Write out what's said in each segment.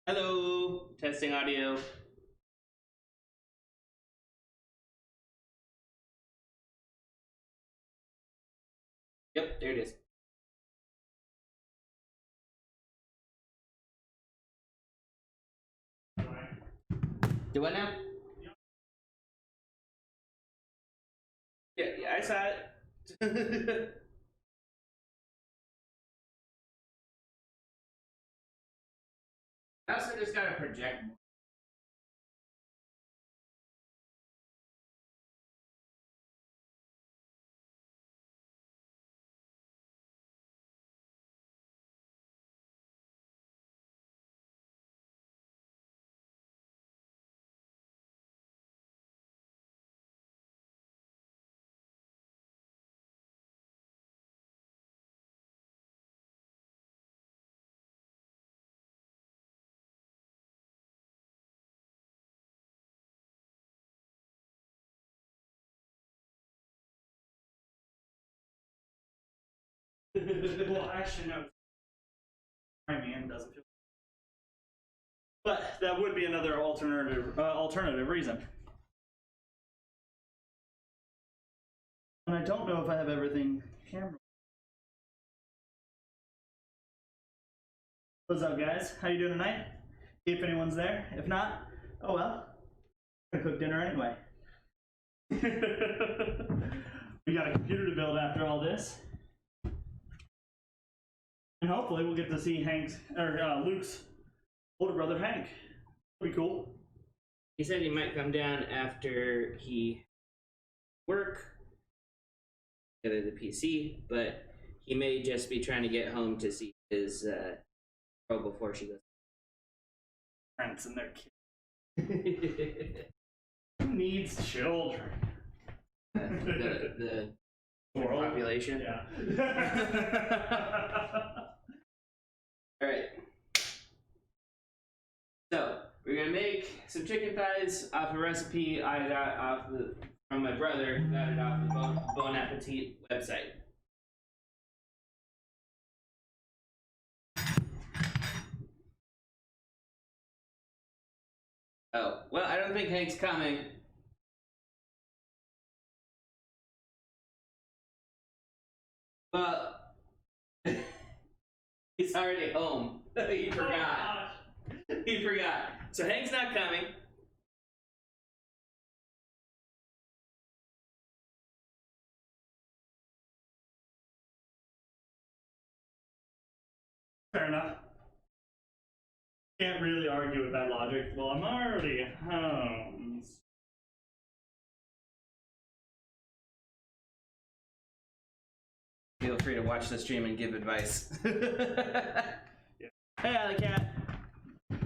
Hello, testing audio. Yep, there it is. Do what now? Yeah, I saw it. I also just gotta project more. Well, actually, no. My man doesn't feel. But that would be another alternative reason. And I don't know if I have everything camera. What's up, guys? How you doing tonight? If anyone's there. If not, oh well. I'm gonna cook dinner anyway. We got a computer to build after all this. And hopefully we'll get to see Luke's older brother, Hank. Pretty cool. He said he might come down after he work at the PC, but he may just be trying to get home to see his girl before she goes. Parents and their kids. Who needs children? The World population. Yeah. All right. So we're gonna make some chicken thighs off a recipe I got from my brother. Got it off the Bon Appetit website. Oh well, I don't think Hank's coming. Well, he's already home. He forgot. He forgot. So Hank's not coming. Fair enough. Can't really argue with that logic. Well, I'm already home. Feel free to watch the stream and give advice. Yeah. Hey, Alley Cat.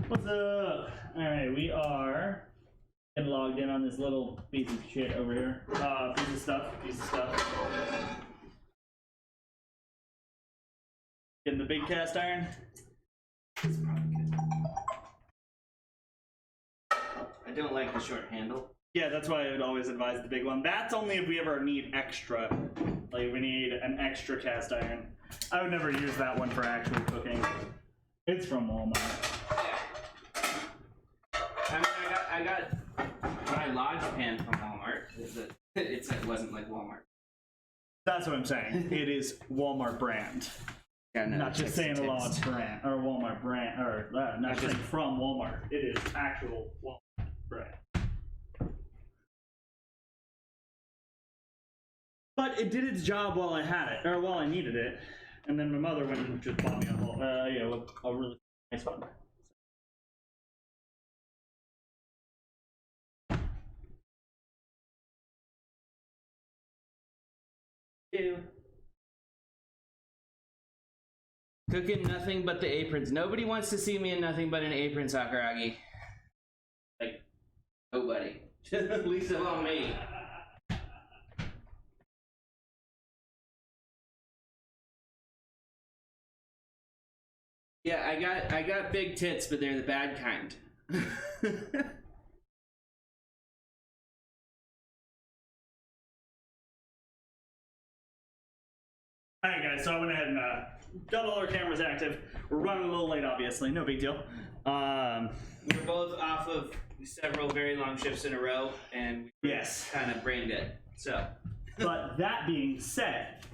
What's up? Alright, we are getting logged in on this little piece of shit over here. Piece of stuff. Getting the big cast iron. It's probably good. I don't like the short handle. Yeah, that's why I would always advise the big one. That's only if we ever need extra. Like, we need an extra cast iron. I would never use that one for actual cooking. It's from Walmart. I mean, I got my Lodge pan from Walmart. It wasn't like Walmart. That's what I'm saying. It is Walmart brand. Yeah, no, Not just saying a Lodge brand, or Walmart brand, or not just saying from Walmart. It is actual Walmart brand. But it did its job while I had it, or while I needed it. And then my mother went and just bought me a really nice one. Cooking nothing but the aprons. Nobody wants to see me in nothing but an apron, Sakuragi. Like, nobody. Least of all me. Yeah, I got big tits, but they're the bad kind. Alright guys, so I went ahead and got all our cameras active. We're running a little late, obviously, no big deal. We were both off of several very long shifts in a row, and we Yes. kind of brain dead. So, But that being said,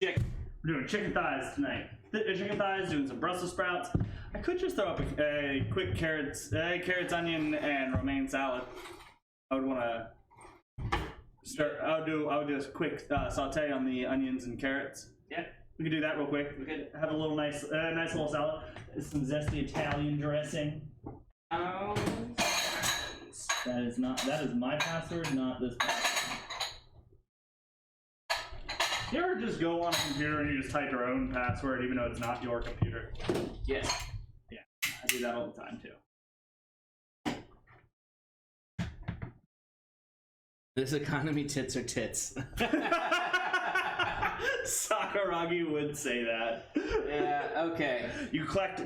chicken. we're doing chicken thighs tonight. Chicken thighs, doing some Brussels sprouts. I could just throw up a quick carrots, onion, and romaine salad. I would want to start. I would do a quick saute on the onions and carrots. Yeah, We could do that real quick. we could. Have a little nice little salad. Some zesty Italian dressing. Oh, That is my password, not this password. You ever just go on a computer and you just type your own password even though it's not your computer? yes. Yeah, I do that all the time too. This economy tits are tits. Sakuragi would say that. Yeah. Okay. You clacked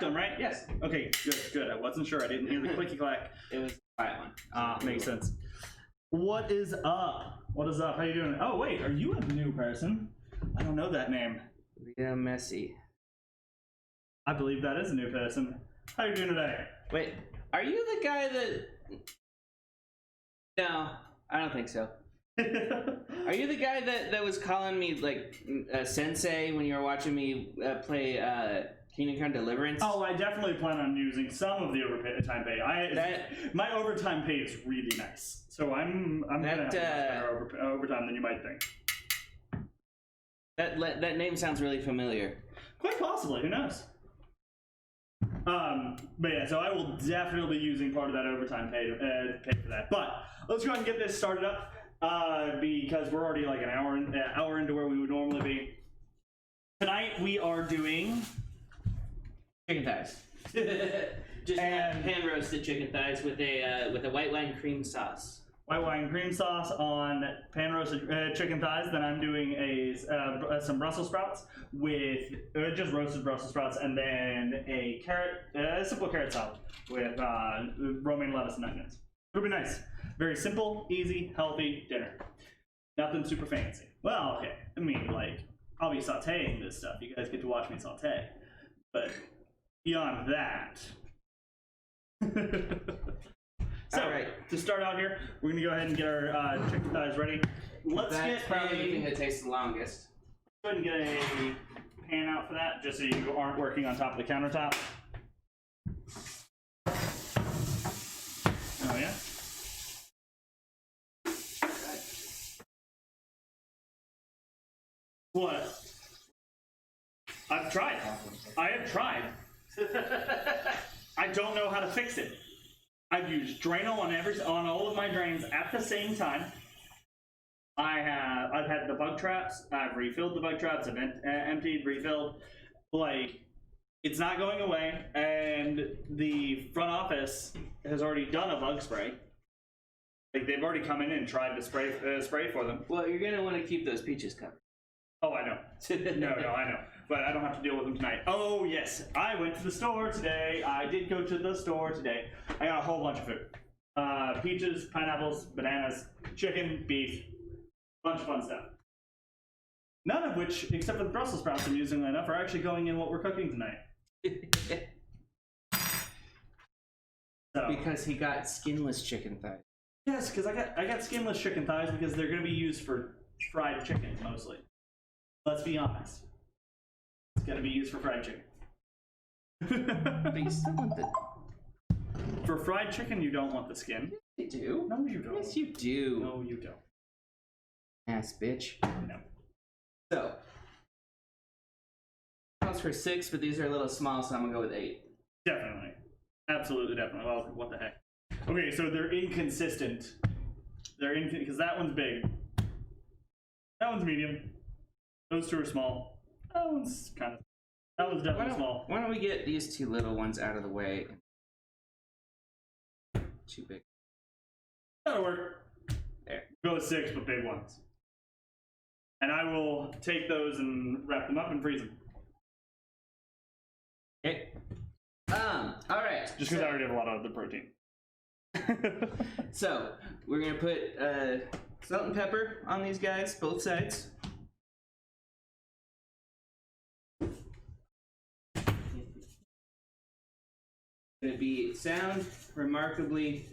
them, right? Yes. Okay, good. I wasn't sure. I didn't hear the clicky clack. It was a quiet one. Makes sense. What is up? What is up? How you doing? Oh wait, are you a new person? I don't know that name. Yeah, messy. I believe that is a new person. How you doing today? Wait, are you the guy that? No, I don't think so. Are you the guy that was calling me like sensei when you were watching me play Kingdom Come Deliverance? Oh, I definitely plan on using some of the overtime pay. My overtime pay is really nice, so I'm gonna have much better overtime than you might think. That name sounds really familiar. Quite possibly, who knows? But yeah, so I will definitely be using part of that overtime pay to pay for that. But let's go ahead and get this started up because we're already like an hour into where we would normally be. Tonight we are doing Chicken thighs. Just hand roasted chicken thighs with a white wine cream sauce. White wine cream sauce on pan roasted chicken thighs. Then I'm doing some Brussels sprouts with just roasted Brussels sprouts, and then a simple carrot salad with romaine lettuce and onions. It'll be nice. Very simple, easy, healthy dinner. Nothing super fancy. Well, okay. I mean, like, I'll be sauteing this stuff. You guys get to watch me saute. But beyond that. So, all right. To start out here, we're going to go ahead and get our chicken thighs ready. That's probably the thing that takes the longest. Go ahead and get a pan out for that, just so you aren't working on top of the countertop. Oh, yeah? What? I've tried. I have tried. I don't know how to fix it. I've used Drano on all of my drains at the same time. I've had the bug traps. I've refilled the bug traps. I've emptied, refilled. Like, it's not going away. And the front office has already done a bug spray. Like, they've already come in and tried to spray for them. Well, you're gonna want to keep those peaches covered. Oh, I know. No, I know. But I don't have to deal with them tonight. Oh, yes. I went to the store today. I did go to the store today. I got a whole bunch of food. Peaches, pineapples, bananas, chicken, beef. Bunch of fun stuff. None of which, except for the Brussels sprouts, amusingly enough, are actually going in what we're cooking tonight. So. Because he got skinless chicken thighs. Yes, because I got skinless chicken thighs because they're going to be used for fried chicken, mostly. Let's be honest. It's going to be used for fried chicken. But you still want the... For fried chicken, you don't want the skin. You do? No, you don't. Yes, you do. No, you don't. Ass bitch. No. So, counts for 6, but these are a little small, so I'm gonna go with 8. Definitely. Absolutely, definitely. Well, what the heck. Okay, so they're inconsistent. Because that one's big. That one's medium. Those two are small. That one's definitely small. Why don't we get these two little ones out of the way? Too big. That'll work. There. Go with 6, but big ones. And I will take those and wrap them up and freeze them. Okay. Alright. Just because I already have a lot of the protein. So, we're gonna put salt and pepper on these guys, both sides. gonna sound remarkably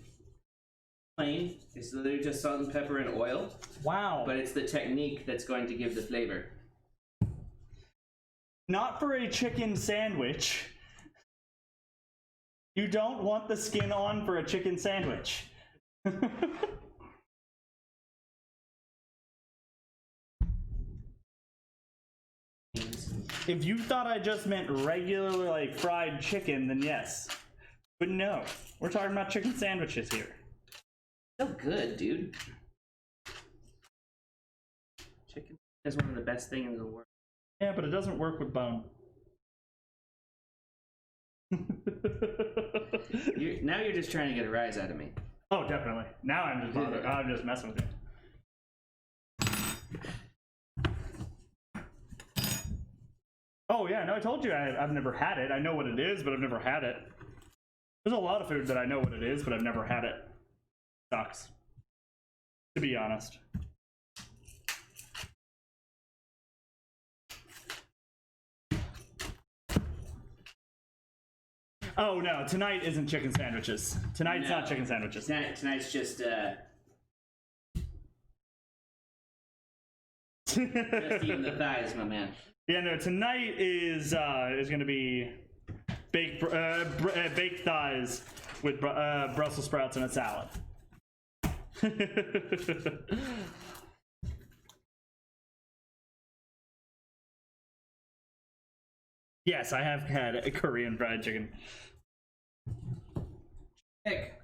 plain. It's literally just salt and pepper and oil, Wow. but it's the technique that's going to give the flavor. Not for a chicken sandwich. You don't want the skin on for a chicken sandwich. If you thought I just meant regular, like, fried chicken, then yes. But no, we're talking about chicken sandwiches here. So good, dude. Chicken is one of the best things in the world. Yeah, but it doesn't work with bone. Now you're just trying to get a rise out of me. Oh, definitely. Now I'm just bothered. I'm just messing with you. Oh yeah, no, I told you I've never had it. I know what it is, but I've never had it. There's a lot of food that I know what it is, but I've never had it. Sucks. To be honest. Oh no, tonight isn't chicken sandwiches. Tonight's not chicken sandwiches. Tonight's just just eating the thighs, my man. Yeah, no, tonight is gonna be baked thighs with Brussels sprouts and a salad. Yes, I have had a Korean fried chicken. Heck.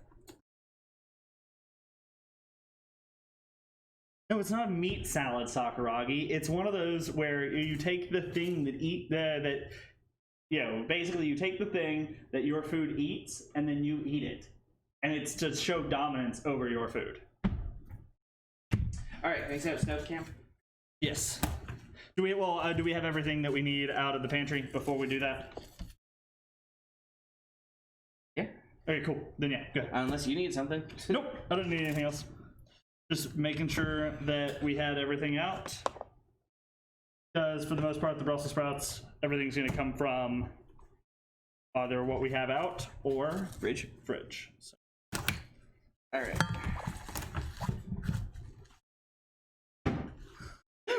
No, it's not a meat salad, Sakuragi. It's one of those where you take the thing basically you take the thing that your food eats and then you eat it. And it's to show dominance over your food. All right, thanks out, Snow Camp. Yes. Do we have everything that we need out of the pantry before we do that? Yeah. Okay, cool. Then yeah, good. Unless you need something. Nope, I don't need anything else. Just making sure that we had everything out. Because for the most part, the Brussels sprouts, everything's going to come from either what we have out or fridge. So. All right.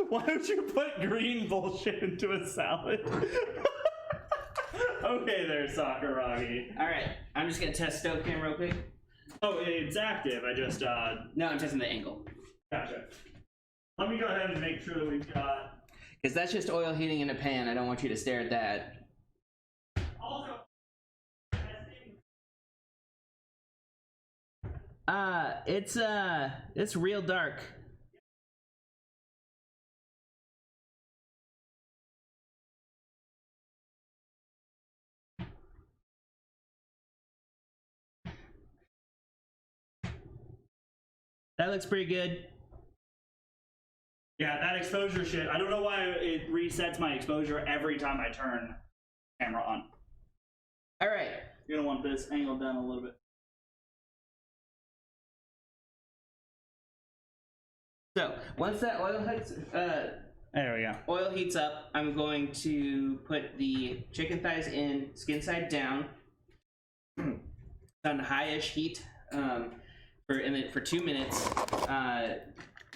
Why don't you put green bullshit into a salad? Okay there, Sakuragi. All right, I'm just gonna test stove cam real quick. Oh, it's active. I just No, I'm testing the angle. Gotcha. Let me go ahead and make sure that we've got. Because that's just oil heating in a pan. I don't want you to stare at that. Also. It's real dark. That looks pretty good. Yeah, that exposure shit. I don't know why it resets my exposure every time I turn the camera on. All right. You're gonna want this angled down a little bit. So once that oil heats up, I'm going to put the chicken thighs in, skin side down, on high-ish heat for 2 minutes.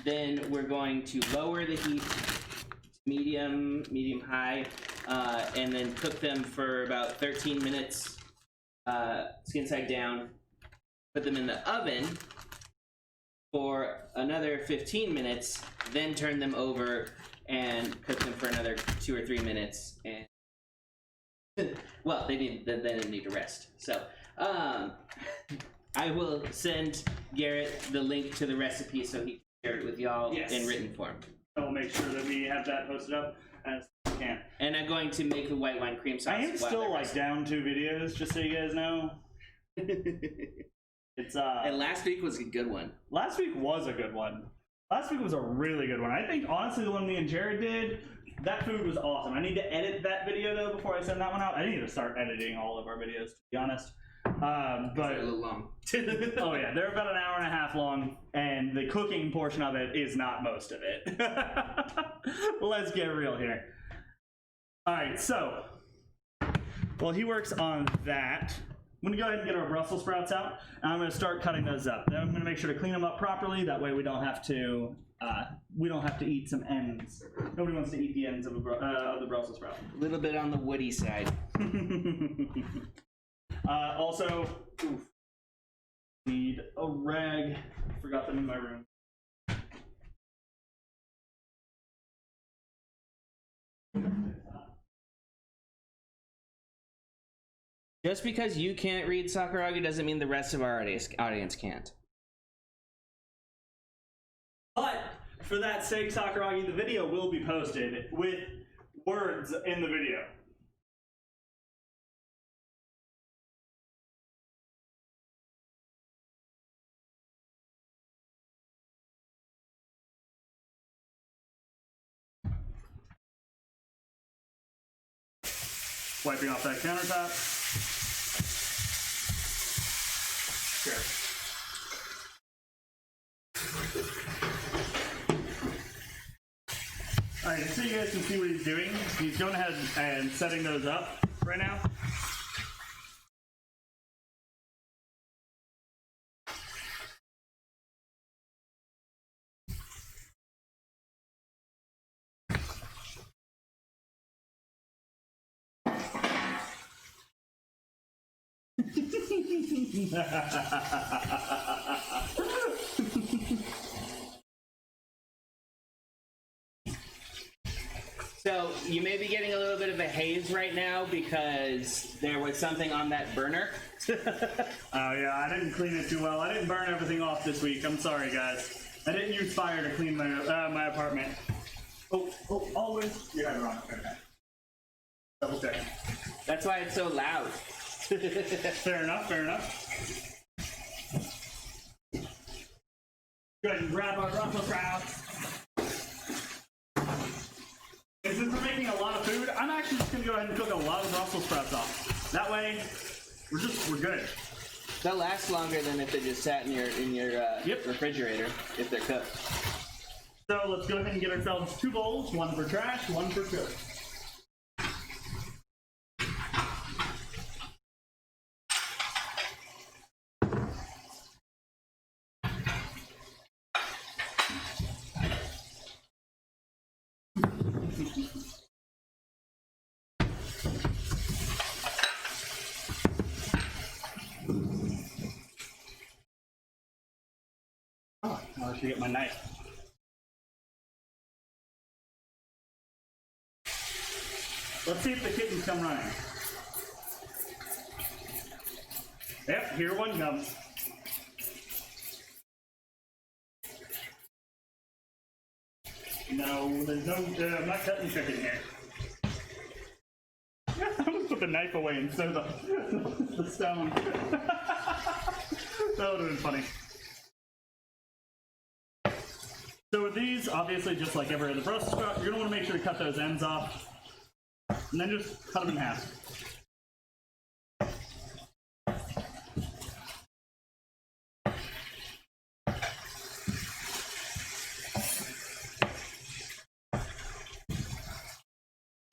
Then we're going to lower the heat to medium high, and then cook them for about 13 minutes, skin side down. Put them in the oven for another 15 minutes, then turn them over and cook them for another 2 or 3 minutes. And well, they need to rest. So I will send Garrett the link to the recipe so he can share it with y'all in written form. I will make sure that we have that posted up as we can. And I'm going to make the white wine cream sauce. I am still like down 2 videos, just so you guys know. It's and last week was a good one. Last week was a good one. Last week was a really good one. I think honestly the one me and Jared did, that food was awesome. I need to edit that video though before I send that one out. I need to start editing all of our videos, to be honest. But they're a little long. Oh yeah, they're about an hour and a half long, and the cooking portion of it is not most of it. Let's get real here. All right, so while he works on that, I'm gonna go ahead and get our Brussels sprouts out, and I'm gonna start cutting those up. Then I'm gonna make sure to clean them up properly. That way we don't have to eat some ends. Nobody wants to eat the ends of the Brussels sprout. A little bit on the woody side. Also, need a rag. Forgot them in my room. Just because you can't read Sakuragi doesn't mean the rest of our audience can't. But for that sake, Sakuragi, the video will be posted with words in the video. Wiping off that countertop. Sure. Alright, so you guys can see what he's doing. He's going ahead and setting those up right now. So you may be getting a little bit of a haze right now because there was something on that burner. Oh yeah, I didn't clean it too well. I didn't burn everything off this week. I'm sorry, guys. I didn't use fire to clean my my apartment. Oh, always. You had it wrong. Okay. Double check. That's why it's so loud. Fair enough, fair enough. Go ahead and grab our Brussels sprouts. And since we're making a lot of food, I'm actually just gonna go ahead and cook a lot of Brussels sprouts off. That way, we're good. They'll last longer than if they just sat in your refrigerator if they're cooked. So let's go ahead and get ourselves 2 bowls, one for trash, one for cook. Oh, I should get my knife. Let's see if the kittens come running. Yep, here one comes. No, there's no, I'm not cutting chicken here. I'm gonna put the knife away instead of the stone. That would have been funny. So with these, obviously just like every other Brussels sprout, you're gonna wanna make sure to cut those ends off. And then just cut them in half.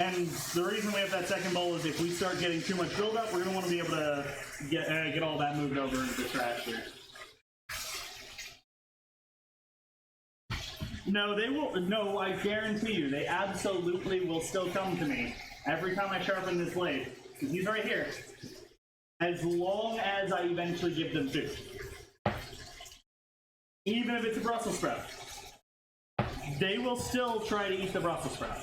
And the reason we have that second bowl is if we start getting too much buildup, we're going to want to be able to get all that moved over into the trash here. No, they will. No, I guarantee you, they absolutely will still come to me every time I sharpen this blade. He's right here. As long as I eventually give them food. Even if it's a Brussels sprout. They will still try to eat the Brussels sprout.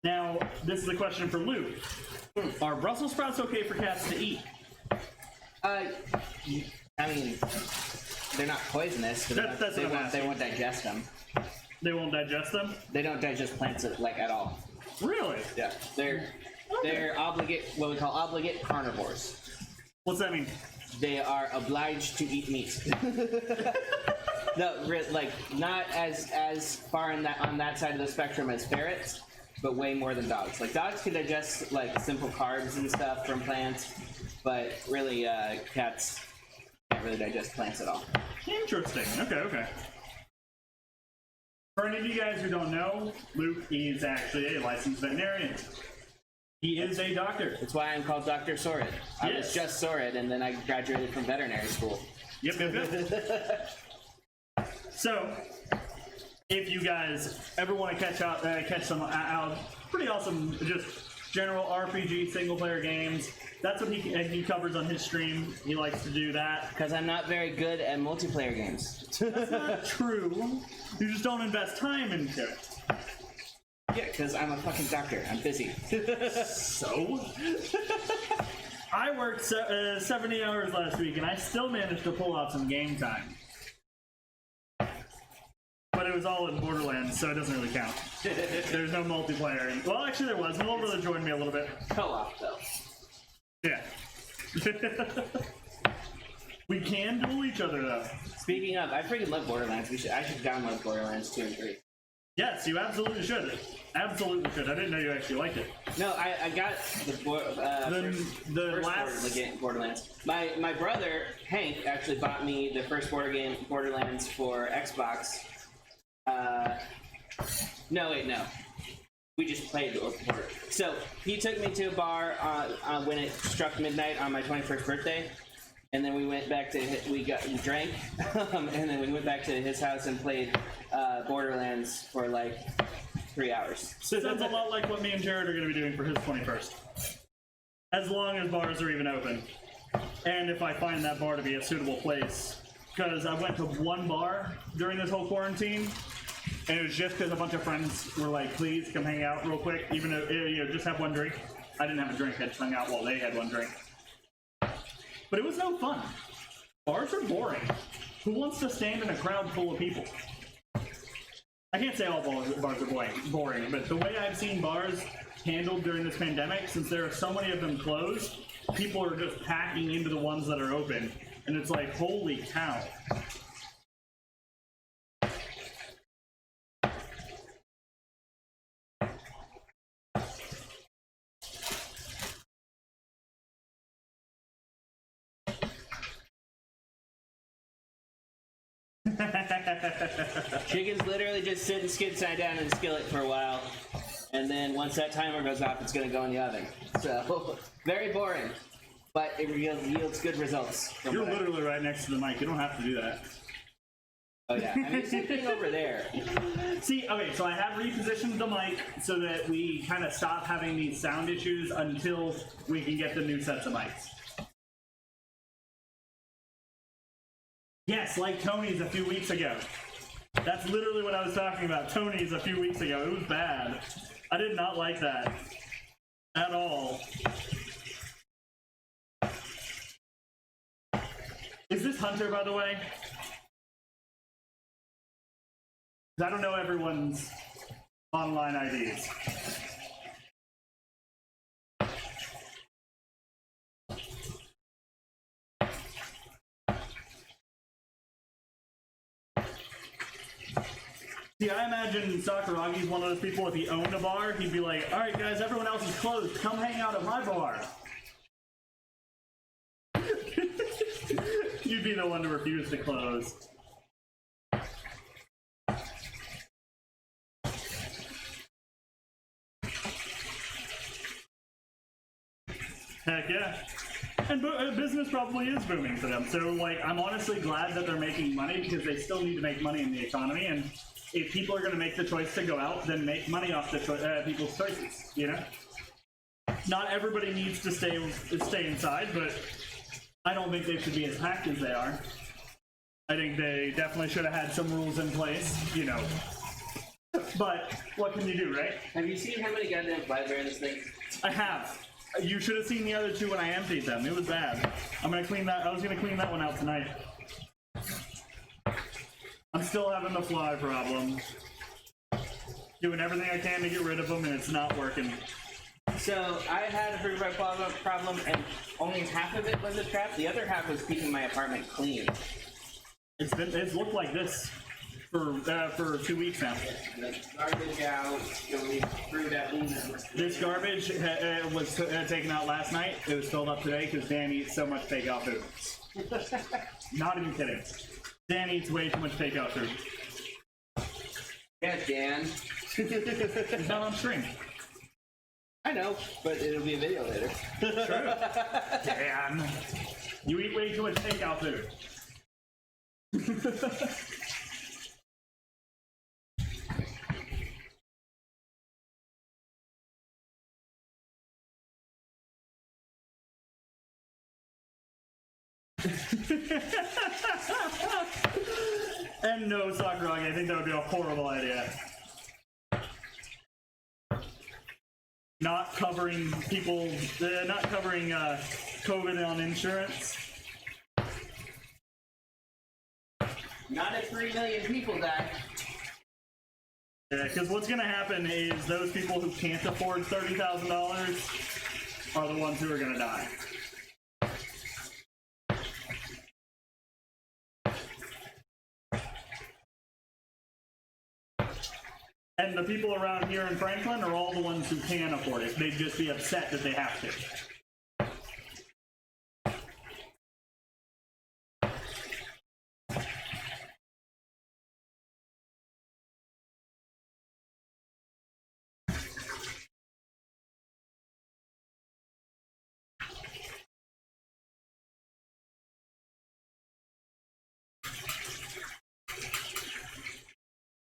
Now, this is a question for Luke. Are Brussels sprouts okay for cats to eat? I mean, they're not poisonous. That's they what I'm won't. They asking. won't digest them. They won't digest them? They don't digest plants like at all. Really? Yeah, they're what we call obligate carnivores. What's that mean? They are obliged to eat meat. No, like not as far on that side of the spectrum as ferrets, but way more than dogs. Like dogs can digest like simple carbs and stuff from plants, but really cats can't really digest plants at all. Interesting. Okay. For any of you guys who don't know, Luke is actually a licensed veterinarian. He is a doctor. That's why I'm called Dr. Sorid. I was just Sorid, and then I graduated from veterinary school. Yep. So, if you guys ever want to catch some pretty awesome, just general RPG single-player games, that's what he covers on his stream. He likes to do that. Because I'm not very good at multiplayer games. That's not true. You just don't invest time into it. Yeah, because I'm a fucking doctor. I'm busy. So? I worked 70 hours last week, and I still managed to pull out some game time. But it was all in Borderlands, so it doesn't really count. There's no multiplayer. Well, actually there was. My little brother joined me a little bit. Co-op, though. Yeah. We can duel each other, though. Speaking of, I freaking love Borderlands. I should download Borderlands 2 and 3. Yes, you absolutely should. Absolutely should. I didn't know you actually liked it. No, I got the first Borderlands. My brother, Hank, actually bought me the first Borderlands for Xbox. No. We just played the Border. So, he took me to a bar when it struck midnight on my 21st birthday. And then we went back to we drank, and then we went back to his house and played Borderlands for like 3 hours. So sounds a lot like what me and Jared are going to be doing for his 21st. As long as bars are even open, and if I find that bar to be a suitable place, because I went to one bar during this whole quarantine, and it was just because a bunch of friends were like, "Please come hang out real quick," even though just have one drink. I didn't have a drink; I just hung out while they had one drink. But it was no fun. Bars are boring. Who wants to stand in a crowd full of people? I can't say all bars are boring, but the way I've seen bars handled during this pandemic, since there are so many of them closed, people are just packing into the ones that are open. And it's like, holy cow. Chicken's literally just sitting skid side down in the skillet for a while, and then once that timer goes off, it's going to go in the oven. So, very boring, but it yields good results. You're literally right next to the mic. You don't have to do that. Oh yeah, I mean, sitting over there. See, okay, so I have repositioned the mic so that we kind of stop having these sound issues until we can get the new sets of mics. Yes, like Tony's a few weeks ago. That's literally what I was talking about. Tony's a few weeks ago. It was bad. I did not like that. At all. Is this Hunter, by the way? 'Cause I don't know everyone's online IDs. See, I imagine Sakuragi's one of those people, if he owned a bar, he'd be like, alright guys, everyone else is closed, come hang out at my bar. You'd be the one to refuse to close. Heck yeah. And business probably is booming for them, so like, I'm honestly glad that they're making money because they still need to make money in the economy, and if people are going to make the choice to go out, then make money off the people's choices, you know? Not everybody needs to stay inside, but I don't think they should be as packed as they are. I think they definitely should have had some rules in place, you know. But what can you do, right? Have you seen how many goddamn flies are in this thing? I have. You should have seen the other two when I emptied them. It was bad. I'm gonna clean that. I was gonna clean that one out tonight. I'm still having the fly problem. Doing everything I can to get rid of them, and it's not working. So, I had a fruit fly problem, and only half of it was a trap. The other half was keeping my apartment clean. It's looked like this for 2 weeks now. Garbage out, fruit out. This garbage was taken out last night. It was filled up today because Dan eats so much takeout food. Not even kidding. Dan eats way too much takeout food. Yeah, Dan. He's not on stream. I know, but it'll be a video later. True. Damn. You eat way too much takeout food. And no, Sakuragi, I think that would be a horrible idea. Not covering people, not covering COVID on insurance. Not if 3 million people die. Yeah, because what's going to happen is those people who can't afford $30,000 are the ones who are going to die. And the people around here in Franklin are all the ones who can afford it. They'd just be upset that they have to.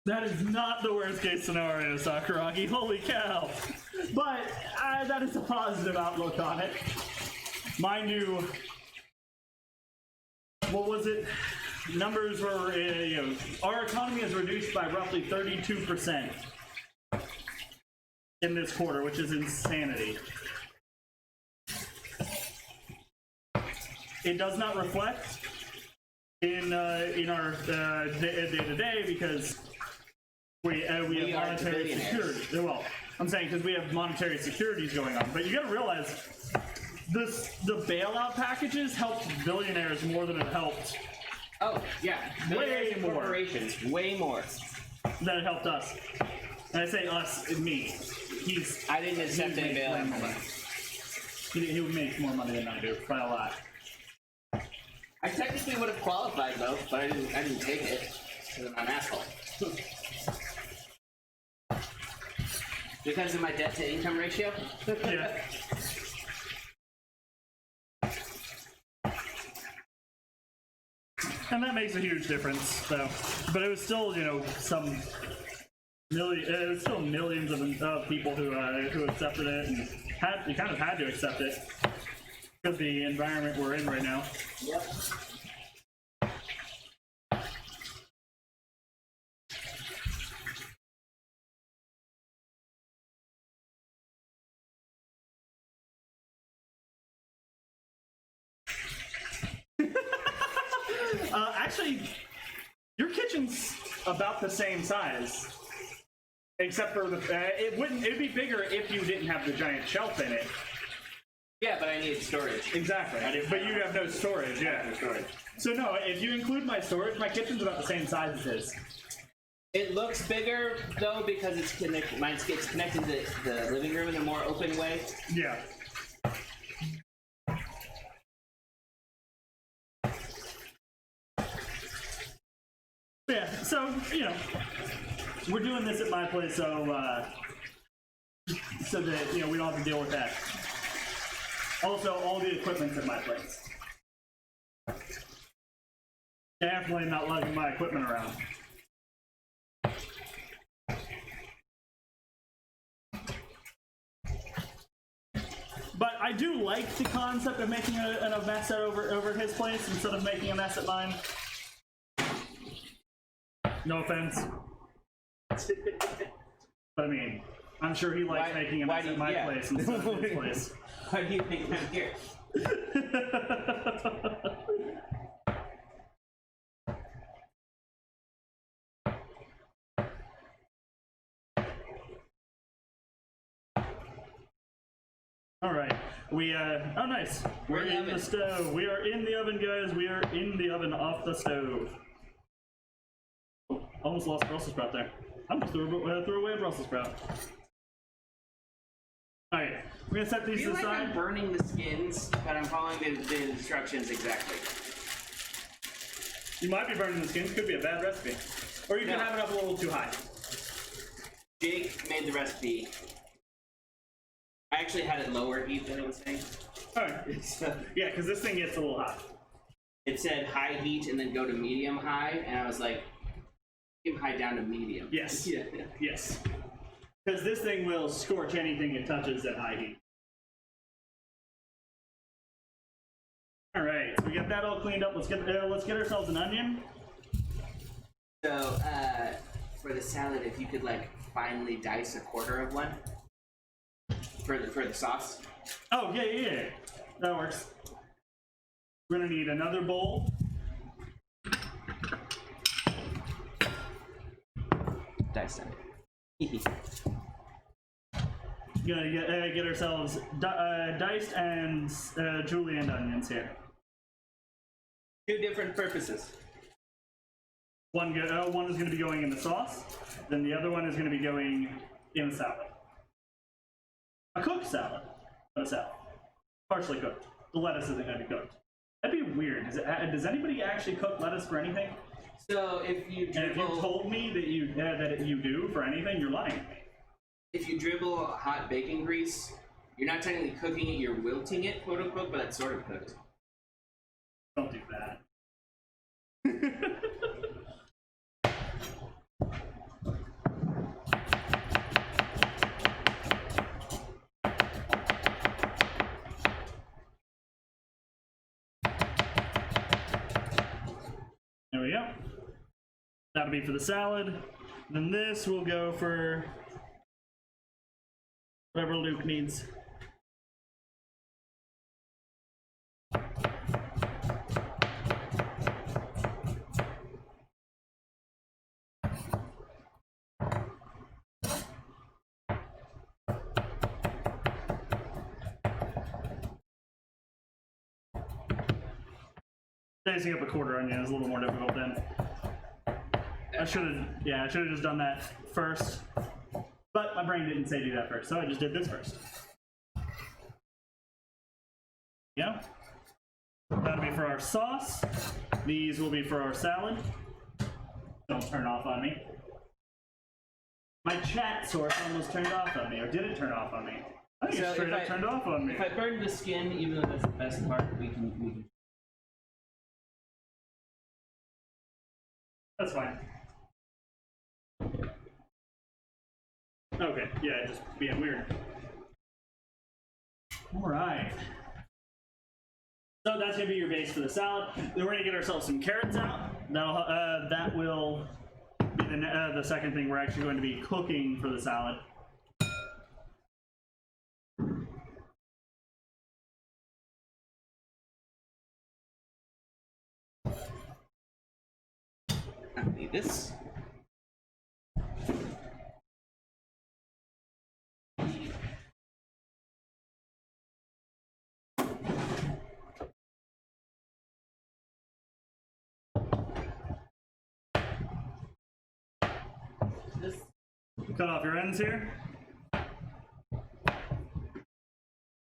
That is not the worst case scenario, Sakuragi. Holy cow. But that is a positive outlook on it. Mind you, what was it? Numbers were, our economy is reduced by roughly 32% in this quarter, which is insanity. It does not reflect in our day-to-day because we have monetary security. Well, I'm saying because we have monetary securities going on. But you got to realize the bailout packages helped billionaires more than it helped. Oh yeah, Way more. Corporations, way more than it helped us. And I say us, me. I didn't accept any bailout money. He would make more money than I do by a lot. I technically would have qualified though, but I didn't take it because I'm an asshole. Because of my debt to income ratio? Yeah. And that makes a huge difference, though. But it was still, it was still millions of people who accepted it and you kind of had to accept it because of the environment we're in right now. Yep. Actually, your kitchen's about the same size, except for it'd be bigger if you didn't have the giant shelf in it. Yeah, but I need storage. Exactly, but you have no storage. Yeah, no storage. So no, if you include my storage, my kitchen's about the same size as his. It looks bigger though because it's connected. Mine gets connected to the living room in a more open way. Yeah. Yeah, so, we're doing this at my place so that, we don't have to deal with that. Also, all the equipment's at my place. Definitely not lugging my equipment around. But I do like the concept of making a mess over his place instead of making a mess at mine. No offense. But I mean, I'm sure he likes making a mess at my place instead of his place. Why do you think I'm here? All right. Oh nice. We're in the stove. We are in the oven, guys. We are in the oven off the stove. Almost lost Brussels sprout there. I almost threw away a Brussels sprout. Alright, we're gonna set these I feel aside. like I'm burning the skins, but I'm following the instructions exactly. You might be burning the skins, could be a bad recipe. Or you can have it up a little too high. Jake made the recipe. I actually had it lower heat than it was saying. Alright. So Yeah, because this thing gets a little hot. it said high heat and then go to medium high, and I was like, medium high down to medium. Yes. Yeah. Yes. Because this thing will scorch anything it touches at high heat. Alright, so we got that all cleaned up. Let's get ourselves an onion. So, for the salad, if you could like finely dice a quarter of one for the sauce. Oh, yeah. That works. We're gonna need another bowl. Dice them. Gonna get ourselves diced and julienne onions here. Two different purposes. One is gonna be going in the sauce, then the other one is gonna be going in the salad. A cooked salad, not a salad. Partially cooked. The lettuce isn't gonna be cooked. That'd be weird. Does anybody actually cook lettuce for anything? So if you And if you told me that you do for anything, you're lying to me. if you dribble hot baking grease, you're not technically cooking it, you're wilting it, quote unquote, but that's sort of cooked. Don't do that. There we go. That'll be for the salad. Then this will go for whatever Luke needs. Dicing up a quarter onion is a little more difficult then. I should have just done that first. But my brain didn't say do that first, so I just did this first. Yeah. That'll be for our sauce. These will be for our salad. Don't turn off on me. My chat source almost turned off on me, or did it turn off on me? I think it straight up turned off on me. If I burned the skin, even though that's the best part, we can. That's fine. Okay, yeah, just being weird. Alright. So that's gonna be your base for the salad. Then we're gonna get ourselves some carrots out. That will be the second thing we're actually going to be cooking for the salad. I need this. Cut off your ends here.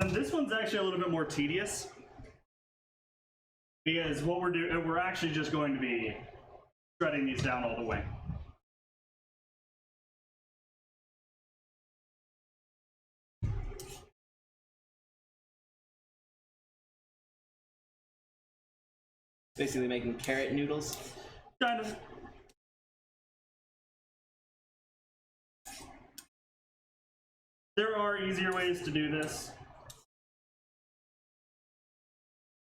And this one's actually a little bit more tedious, because what we're actually just going to be shredding these down all the way. Basically making carrot noodles. Kind of. There are easier ways to do this,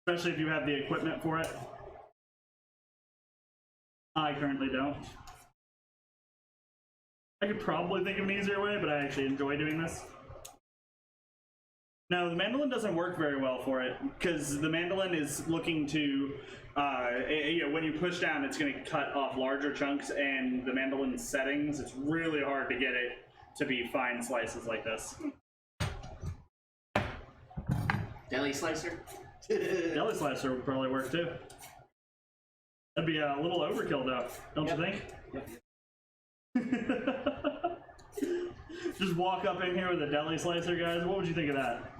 especially if you have the equipment for it. I currently don't. I could probably think of an easier way, but I actually enjoy doing this. Now, the mandolin doesn't work very well for it, because the mandolin is looking to, when you push down, it's going to cut off larger chunks, and the mandolin settings, it's really hard to get it to be fine slices like this. Deli slicer? Deli slicer would probably work too. That'd be a little overkill though, don't you think? Yep. Just walk up in here with a deli slicer, guys. What would you think of that?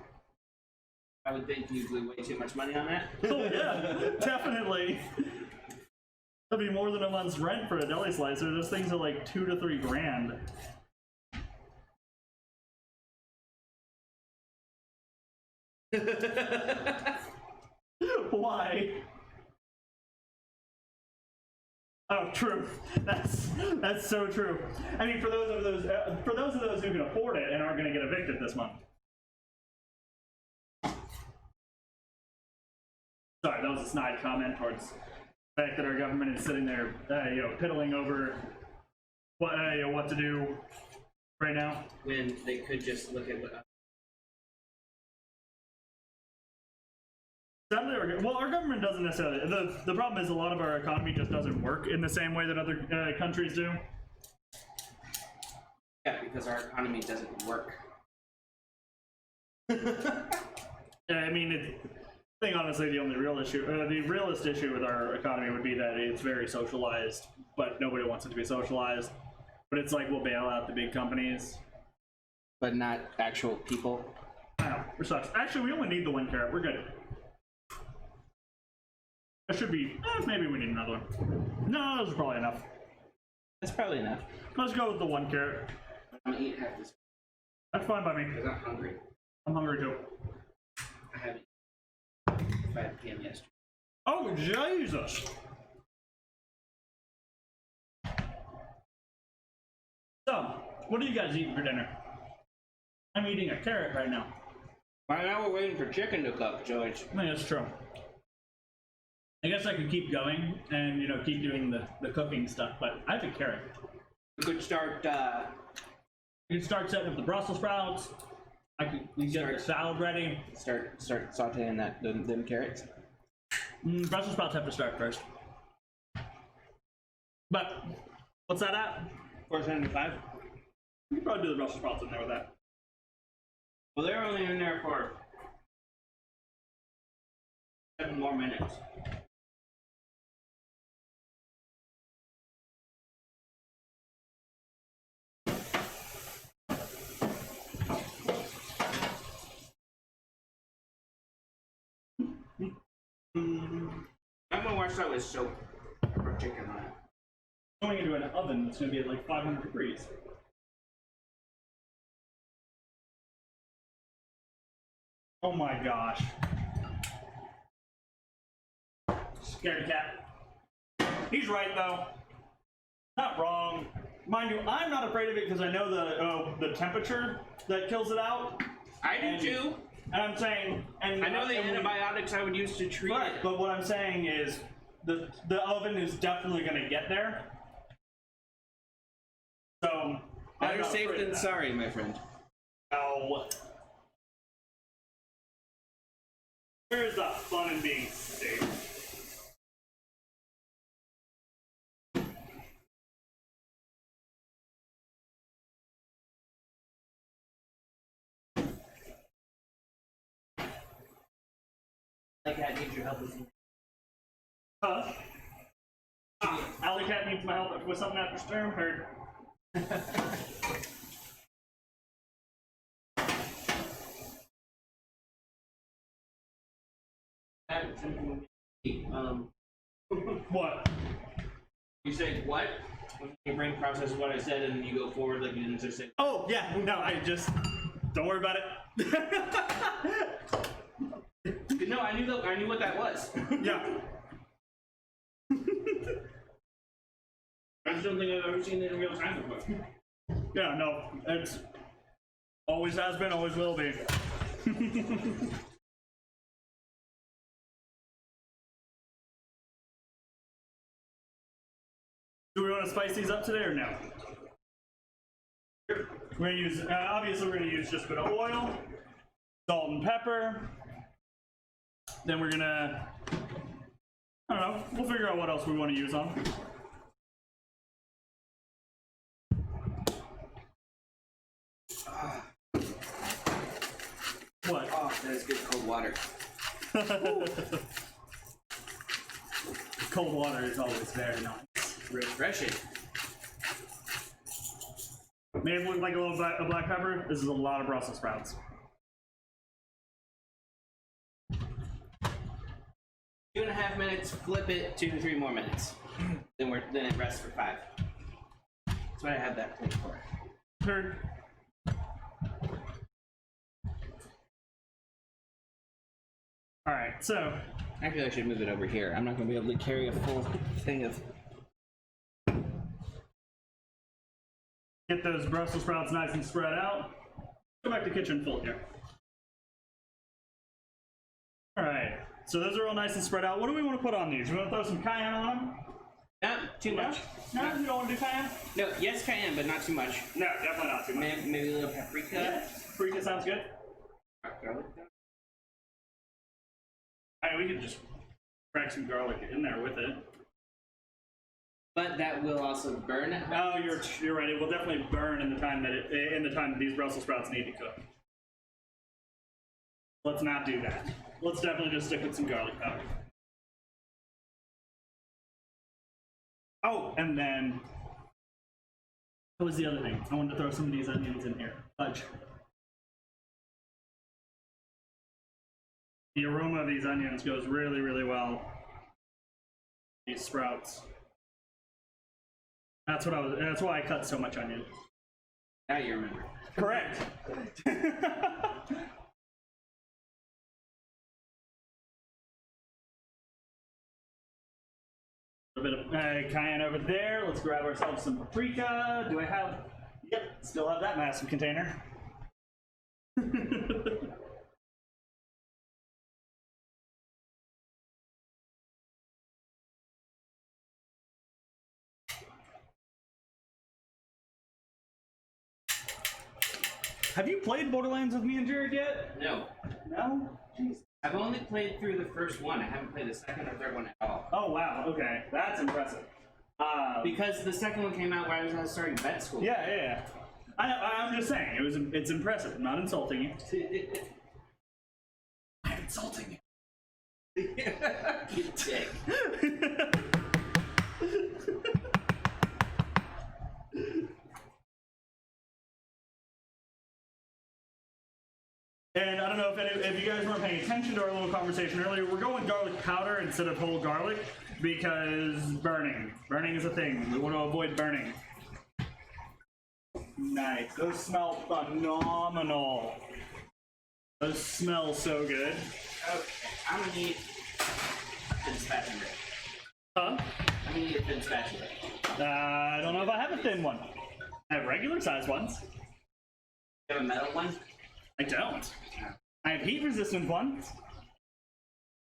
I would think you blew way too much money on that. Oh yeah, definitely. That'd be more than a month's rent for a deli slicer. Those things are like $2 to $3 grand. Why? Oh, true. That's so true. I mean, for those of those who can afford it and aren't going to get evicted this month. Sorry, that was a snide comment towards the fact that our government is sitting there, piddling over what to do right now. When they could just look at what. Sadly, our government doesn't necessarily. The problem is a lot of our economy just doesn't work in the same way that other countries do. Yeah, because our economy doesn't work. Yeah, I mean, I think honestly the only real issue, the realist issue with our economy would be that it's very socialized, but nobody wants it to be socialized. But it's like we'll bail out the big companies. But not actual people. I know, which sucks. Actually, we only need the one carrot. We're good. That should be. Maybe we need another one. No, those are probably enough. That's probably enough. Let's go with the one carrot. I'm gonna eat half this That's fine by me. because I'm hungry. I'm hungry too. I haven't 5 p.m. yesterday. Oh, Jesus! So, what are you guys eating for dinner? I'm eating a carrot right now. Right now we're waiting for chicken to cook, George. I think that's true. I guess I could keep going and, keep doing the cooking stuff, but I have a carrot. We could start, You can start setting up the Brussels sprouts. We can get the salad ready. start sauteing them carrots. Brussels sprouts have to start first. But, what's that at? $4.75. You could probably do the Brussels sprouts in there with that. Well, they're only in there for 7 more minutes. I'm gonna wash that with soap or chicken on it. Going into an oven that's going to be at like 500 degrees. Oh my gosh. Scaredy cat. He's right though. Not wrong. Mind you, I'm not afraid of it because I know the temperature that kills it out. I do too. And I'm saying, and I know the antibiotics I would use to treat right, it. but what I'm saying is the oven is definitely going to get there. So Better safe than sorry, my friend. No. Where's the fun in being safe? Like I need your help with something. Huh? Alley Cat needs my help with something after Sturm heard. What? You say what? When your brain processes what I said and then you go forward like you didn't just say. Oh, yeah, no, I just. Don't worry about it. No, I knew what that was. Yeah. I just don't think I've ever seen it in real time before. Yeah, no, it's. Always has been, always will be. Do we want to spice these up today or no? We're gonna use, obviously we're gonna use just a bit of oil, salt and pepper. Then we're gonna, I don't know, we'll figure out what else we want to use on. What? Oh, that is good cold water. Cold water is always very nice. Refreshing. Maybe look like a black pepper. This is a lot of Brussels sprouts. 2.5 minutes, flip it, 2 to 3 more minutes. Then it rests for 5. That's what I have that plate for. Heard. All right, so Actually, I should move it over here. I'm not going to be able to carry a full thing of. get those Brussels sprouts nice and spread out. Go back to kitchen full here. All right, so those are all nice and spread out. What do we want to put on these? We want to throw some cayenne on them? Not too much. No, you don't want to do cayenne? No, yes, cayenne, but not too much. No, definitely not too much. Maybe a little paprika. Yeah, paprika sounds good. Garlic. We could just crack some garlic in there with it. But that will also burn. Oh, you're right. It will definitely burn in the time that these Brussels sprouts need to cook. Let's not do that. Let's definitely just stick with some garlic powder. Oh, and then what was the other thing? I wanted to throw some of these onions in here. Fudge. The aroma of these onions goes really, really well. These sprouts. That's why I cut so much onion. Now you remember. Correct. A bit of cayenne over there. Let's grab ourselves some paprika. Do I have? Yep, still have that massive container. Have you played Borderlands with me and Jared yet? No. No? Jeez. I've only played through the first one. I haven't played the second or third one at all. Oh wow, okay. That's impressive. Because the second one came out when I was starting vet school. Yeah. I'm just saying, it's impressive. I'm not insulting you. I'm insulting you. You dick. And I don't know if you guys weren't paying attention to our little conversation earlier, we're going garlic powder instead of whole garlic because burning. Burning is a thing. We want to avoid burning. Nice. Those smell phenomenal. Those smell so good. Okay, I'm gonna need a thin spatula. Huh? I'm gonna need a thin spatula. I don't know if I have a thin one. I have regular size ones. You have a metal one? I don't. I have heat resistant ones.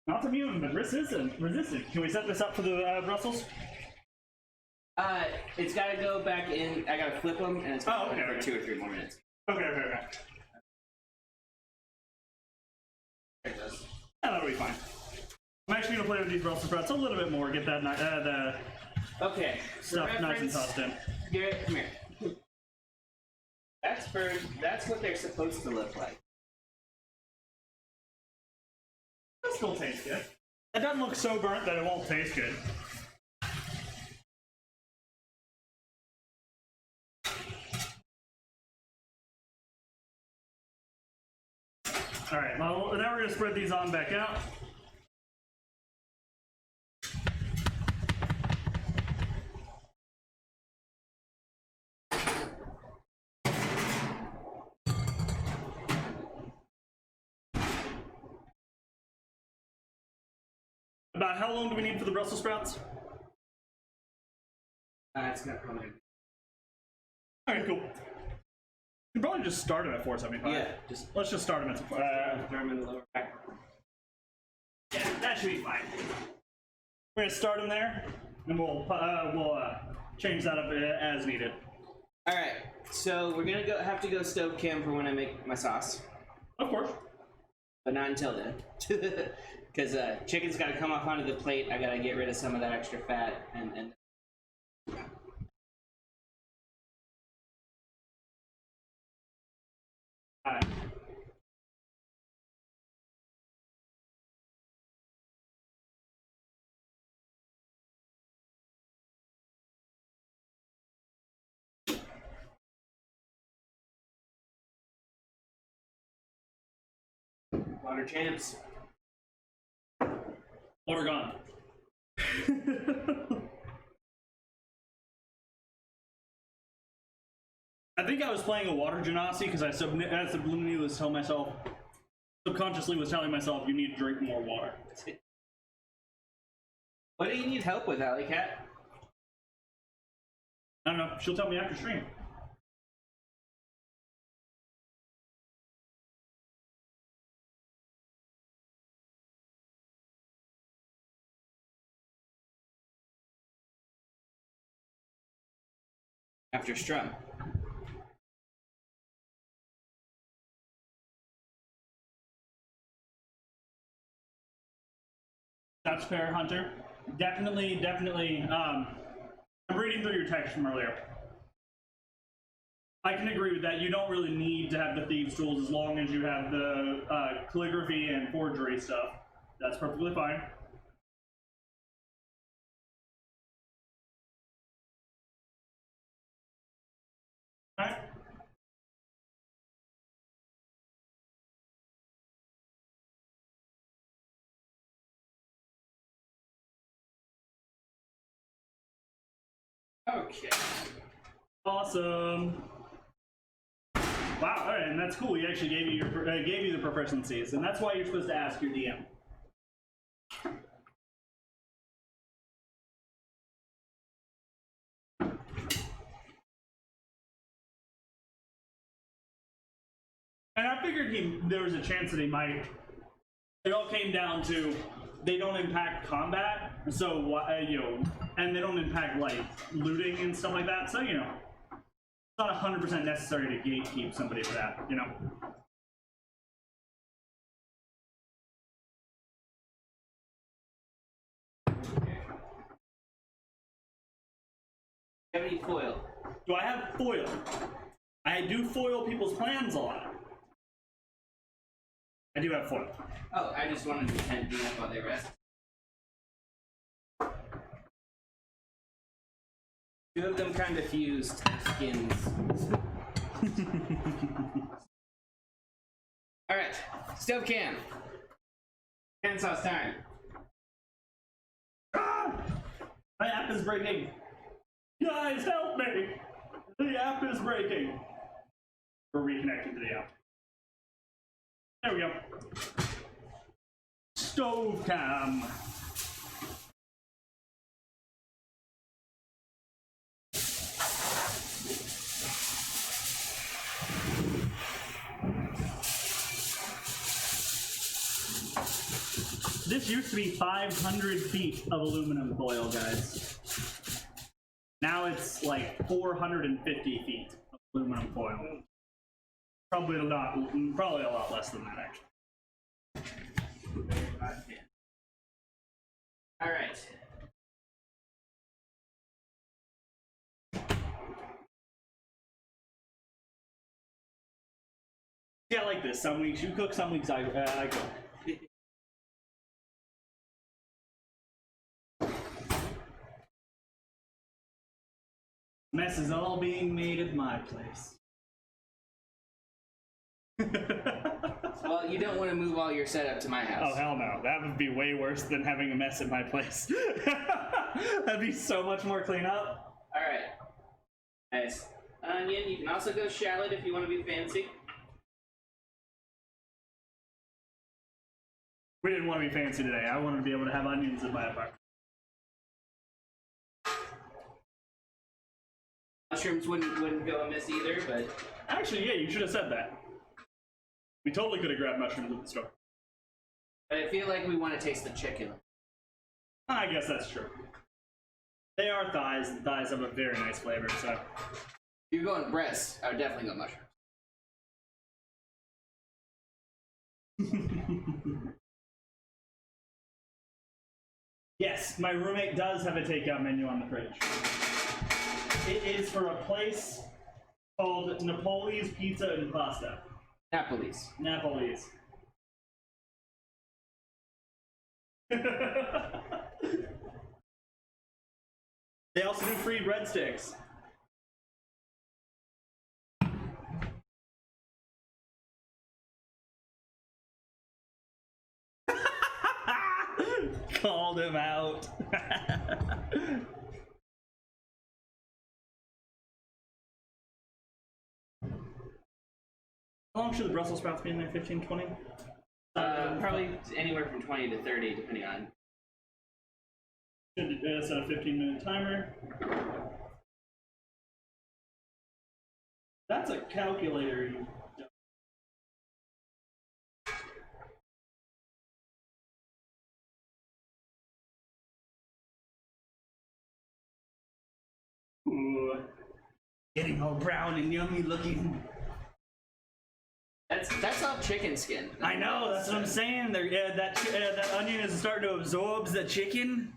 Not immune, but resistant. Can we set this up for the Brussels? It's gotta go back in. I gotta flip them, and it's gonna go for 2 or 3 more minutes. Okay. There it goes. Yeah, that'll be fine. I'm actually gonna play with these Brussels sprouts a little bit more. Get that the Okay. stuff nice and tossed in. Garrett, come here. That's what they're supposed to look like. That still tastes good. It doesn't look so burnt that it won't taste good. All right, well, now we're gonna spread these on back out. About how long do we need for the Brussels sprouts? It's not coming. All right, cool. You can probably just start them at 475. Yeah, Let's just start them at throw them in the lower back. Yeah, that should be fine. We're gonna start them there, and we'll change that up as needed. All right, so we're gonna have to go stove cam for when I make my sauce, Of course. but not until then, because chicken's got to come off onto the plate. I gotta get rid of some of that extra fat and. All right. Water champs. Water gone. I think I was playing a water genasi because I subliminally was telling myself subconsciously was telling myself, you need to drink more water. What do you need help with, Alley Cat? I don't know. She'll tell me after stream. After Strum. That's fair, Hunter. Definitely. I'm reading through your text from earlier. I can agree with that. You don't really need to have the thieves' tools as long as you have the calligraphy and forgery stuff. That's perfectly fine. All right. Okay. Awesome. Wow, all right, and that's cool. He actually gave you the proficiencies, and that's why you're supposed to ask your DM. And I figured there was a chance that he might. It all came down to they don't impact combat, so and they don't impact like looting and stuff like that. So it's not 100% necessary to gatekeep somebody for that. Do you have any foil? Do I have foil? I do foil people's plans a lot. I do have foil. Oh, I just wanted to kind of do that while they rest. Two of them kind of fused skins. Alright, stove can. Hand sauce time. Ah! My app is breaking. Guys, help me! The app is breaking. We're reconnecting to the app. There we go. Stove cam. This used to be 500 feet of aluminum foil, guys. Now it's like 450 feet of aluminum foil. Probably a lot less than that, actually. All right. Yeah, I like this. Some weeks you cook, some weeks I cook. Mess is all being made at my place. Well, you don't want to move all your setup to my house. Oh, hell no. That would be way worse than having a mess at my place. That'd be so much more cleanup. Alright. Nice. Onion, you can also go shallot if you want to be fancy. We didn't want to be fancy today. I wanted to be able to have onions in my apartment. Mushrooms wouldn't go amiss either, but... Actually, yeah, you should have said that. We totally could have grabbed mushrooms at the store. But I feel like we want to taste the chicken. I guess that's true. They are thighs, and thighs have a very nice flavor, so... If you're going breast, I would definitely go mushrooms. Yes, my roommate does have a takeout menu on the fridge. It is for a place called Napoli's Pizza and Pasta. Napoli's. Napoli's. They also do free breadsticks. Called him out. How long should the Brussels sprouts be in there? 15, 20? probably anywhere from 20 to 30, depending on. Set a 15-minute timer. That's a calculator. Ooh. Getting all brown and yummy looking. That's all chicken skin. I know, that's what I'm saying. That onion is starting to absorb the chicken.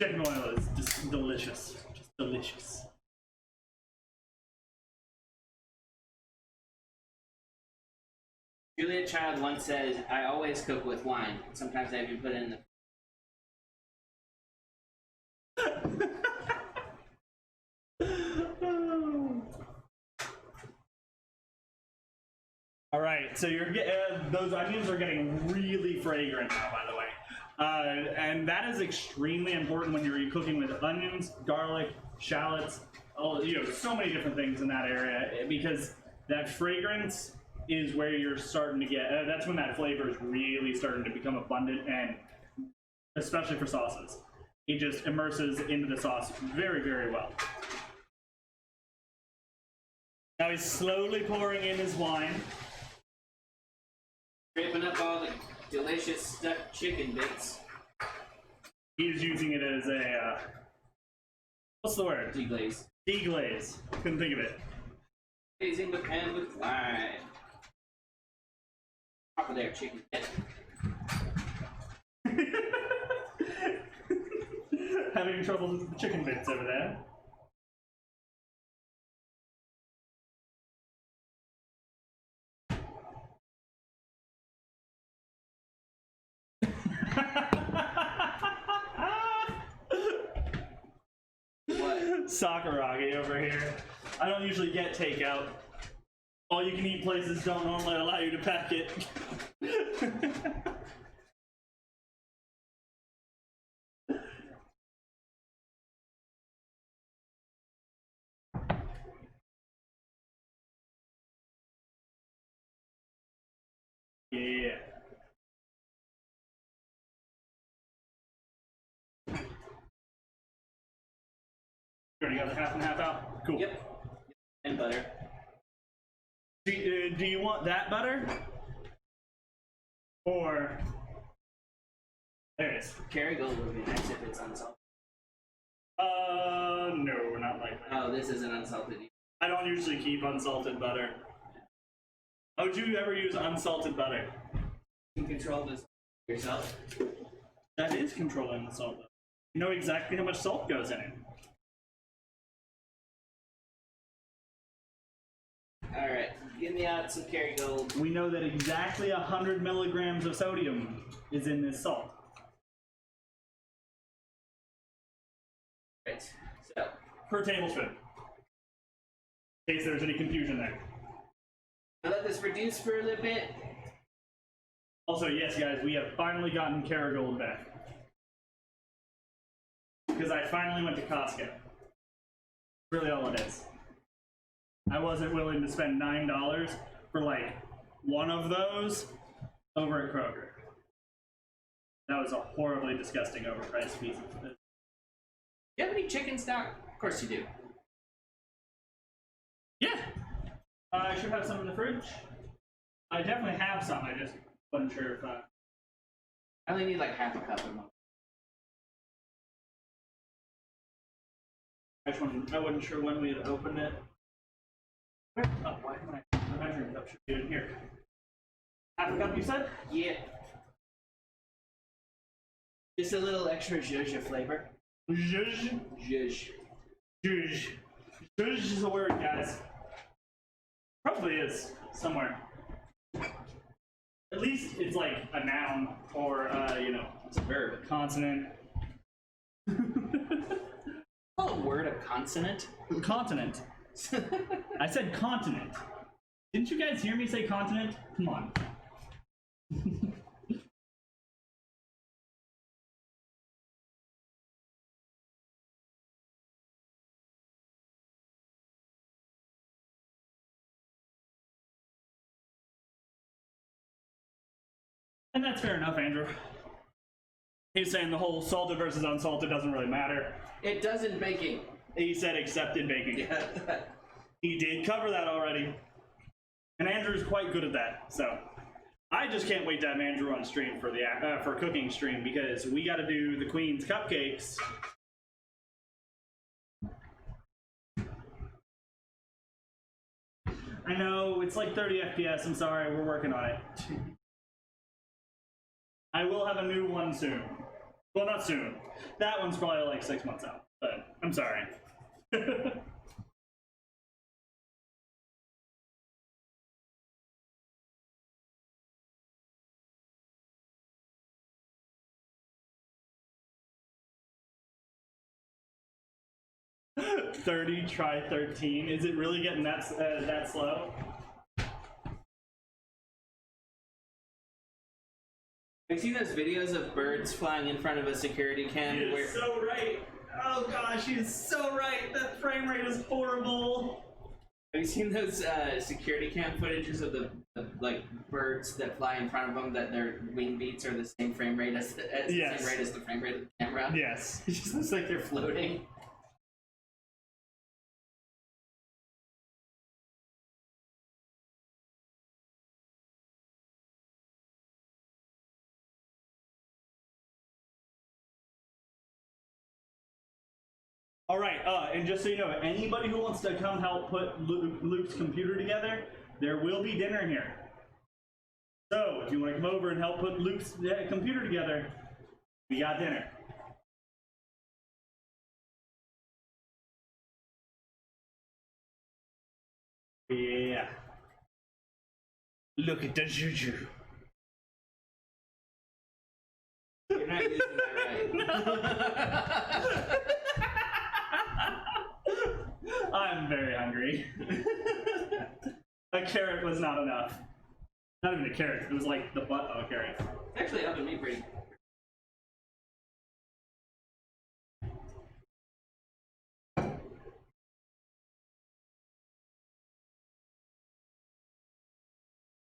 Chicken oil is just delicious. Just delicious. Julia Child once said, I always cook with wine. Sometimes I even put it in the. All right, so those onions are getting really fragrant now, by the way, and that is extremely important when you're cooking with onions, garlic, shallots, so many different things in that area, because that fragrance is where you're starting to get. That's when that flavor is really starting to become abundant, and especially for sauces, it just immerses into the sauce very, very well. Now he's slowly pouring in his wine. Scraping up all the delicious stuffed chicken bits. He's using it as a, what's the word? Deglaze. Deglaze. Couldn't think of it. Glazing the pan with wine. Top of their chicken bit. Having trouble with the chicken bits over there. What? Sakuragi over here. I don't usually get takeout. All you can eat places don't normally allow you to pack it. Yeah. You already got the half and half out? Cool. Yep. And butter. Do you want that butter? Or... There it is. Kerrygold would be nice if it's unsalted. No, not like that. Oh, this isn't unsalted. I don't usually keep unsalted butter. How would you ever use unsalted butter? You can control this yourself. That is controlling the salt. You know exactly how much salt goes in it. Alright, give me out some Kerrygold. We know that exactly 100 milligrams of sodium is in this salt. Right, so. Per tablespoon. In case there's any confusion there. I let this reduce for a little bit. Also, yes, guys, we have finally gotten Kerrygold back. Because I finally went to Costco. Really all it is. I wasn't willing to spend $9 for like one of those over at Kroger. That was a horribly disgusting overpriced piece of it. Do you have any chicken stock? Of course you do. Yeah! I should have some in the fridge. I definitely have some, I just wasn't sure if I only need like half a cup of milk. I wasn't sure when we had opened it. Oh, why am I? The measuring cup should be in here. Half a cup, you said? Yeah. Just a little extra zhuzh flavor. Zhuzh? Zhuzh. Zhuzh. Zhuzh is a word, guys. Probably is, somewhere. At least it's like a noun, or, It's a verb. a consonant. Oh, a word, a consonant? Continent. I said continent. Didn't you guys hear me say continent? Come on. And that's fair enough, Andrew. He's saying the whole salted versus unsalted doesn't really matter. It does in baking. He said except in baking. Yeah. He did cover that already. And Andrew's quite good at that, so I just can't wait to have Andrew on stream for the for cooking stream because we got to do the Queen's cupcakes. I know it's like 30 FPS. I'm sorry, we're working on it. I will have a new one soon. Well, not soon. That one's probably like 6 months out, but I'm sorry. 30, try 13. Is it really getting that slow? Have you seen those videos of birds flying in front of a security cam? He is so right. Oh gosh, he is so right. That frame rate is horrible. Have you seen those security cam footages of the like birds that fly in front of them that their wing beats are the same frame rate as Yes. the same rate as the frame rate of the camera? Yes. It just looks like they're floating. All right, and just so you know, anybody who wants to come help put Luke's computer together, there will be dinner here. So if you want to come over and help put Luke's computer together, we got dinner. Yeah. Look at the juju. You're not using that right. I'm very hungry. A carrot was not enough. Not even a carrot, it was like the butt of a carrot. It's actually helping me pretty.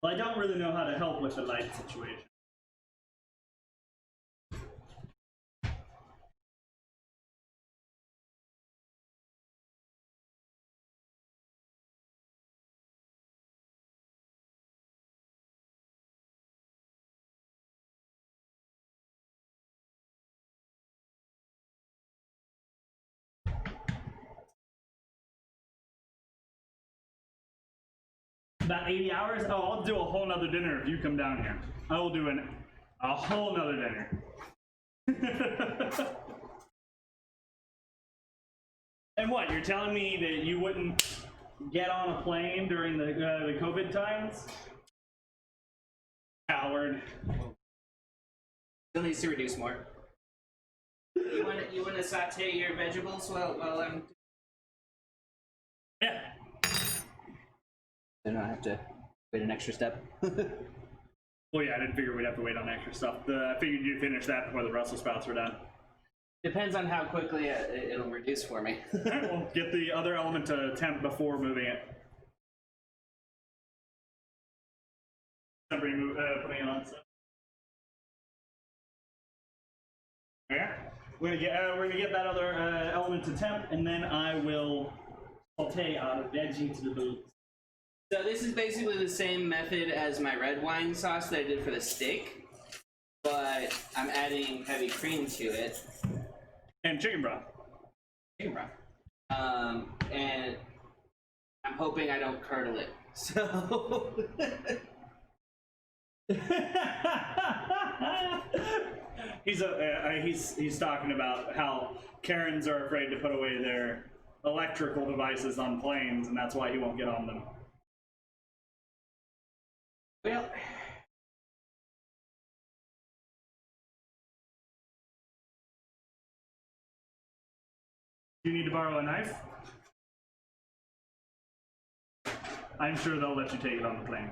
Well, I don't really know how to help with the light situation. About 80 hours? Oh, I'll do a whole nother dinner if you come down here. I will do a whole nother dinner. And what, you're telling me that you wouldn't get on a plane during the COVID times? Coward. Still needs to reduce more. You want to saute your vegetables while I'm. Yeah. Then I have to wait an extra step. Well, yeah, I didn't figure we'd have to wait on extra stuff. I figured you'd finish that before the Brussels sprouts were done. Depends on how quickly it'll reduce for me. Alright, well, get the other element to temp before moving it. Putting it on. So. Yeah, we're gonna get that other element to temp, and then I will saute our vegetables. So this is basically the same method as my red wine sauce that I did for the steak, but I'm adding heavy cream to it. And chicken broth. Chicken broth. And I'm hoping I don't curdle it. So he's talking about how Karens are afraid to put away their electrical devices on planes, and that's why he won't get on them. well, Do you need to borrow a knife? I'm sure they'll let you take it on the plane.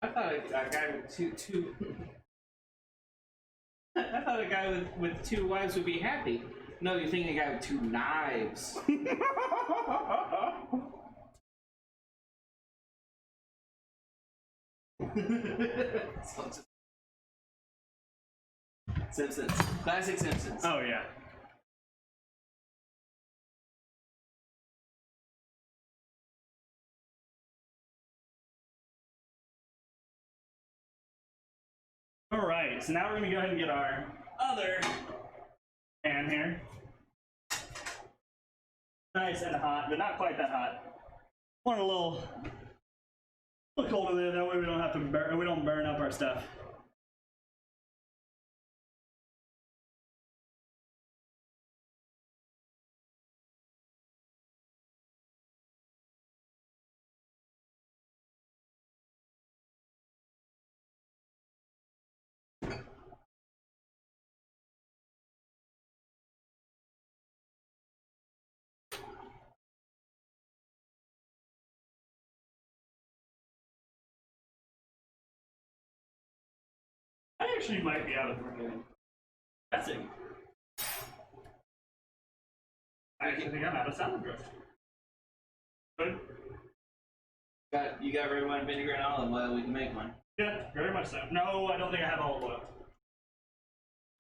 I thought I got two I thought a guy with 2 wives would be happy. No, you're thinking a guy with 2 knives. Simpsons. Classic Simpsons. Oh, yeah. All right, so now we're gonna go ahead and get our other pan here. Nice and hot, but not quite that hot. Want a little colder there, that way we don't have to burn, we don't burn up our stuff. I actually might be out of dressing. I actually think I'm out of salad dressing. Good. You got red wine, vinegar, and olive oil. We can make one. Yeah, very much so. No, I don't think I have olive oil.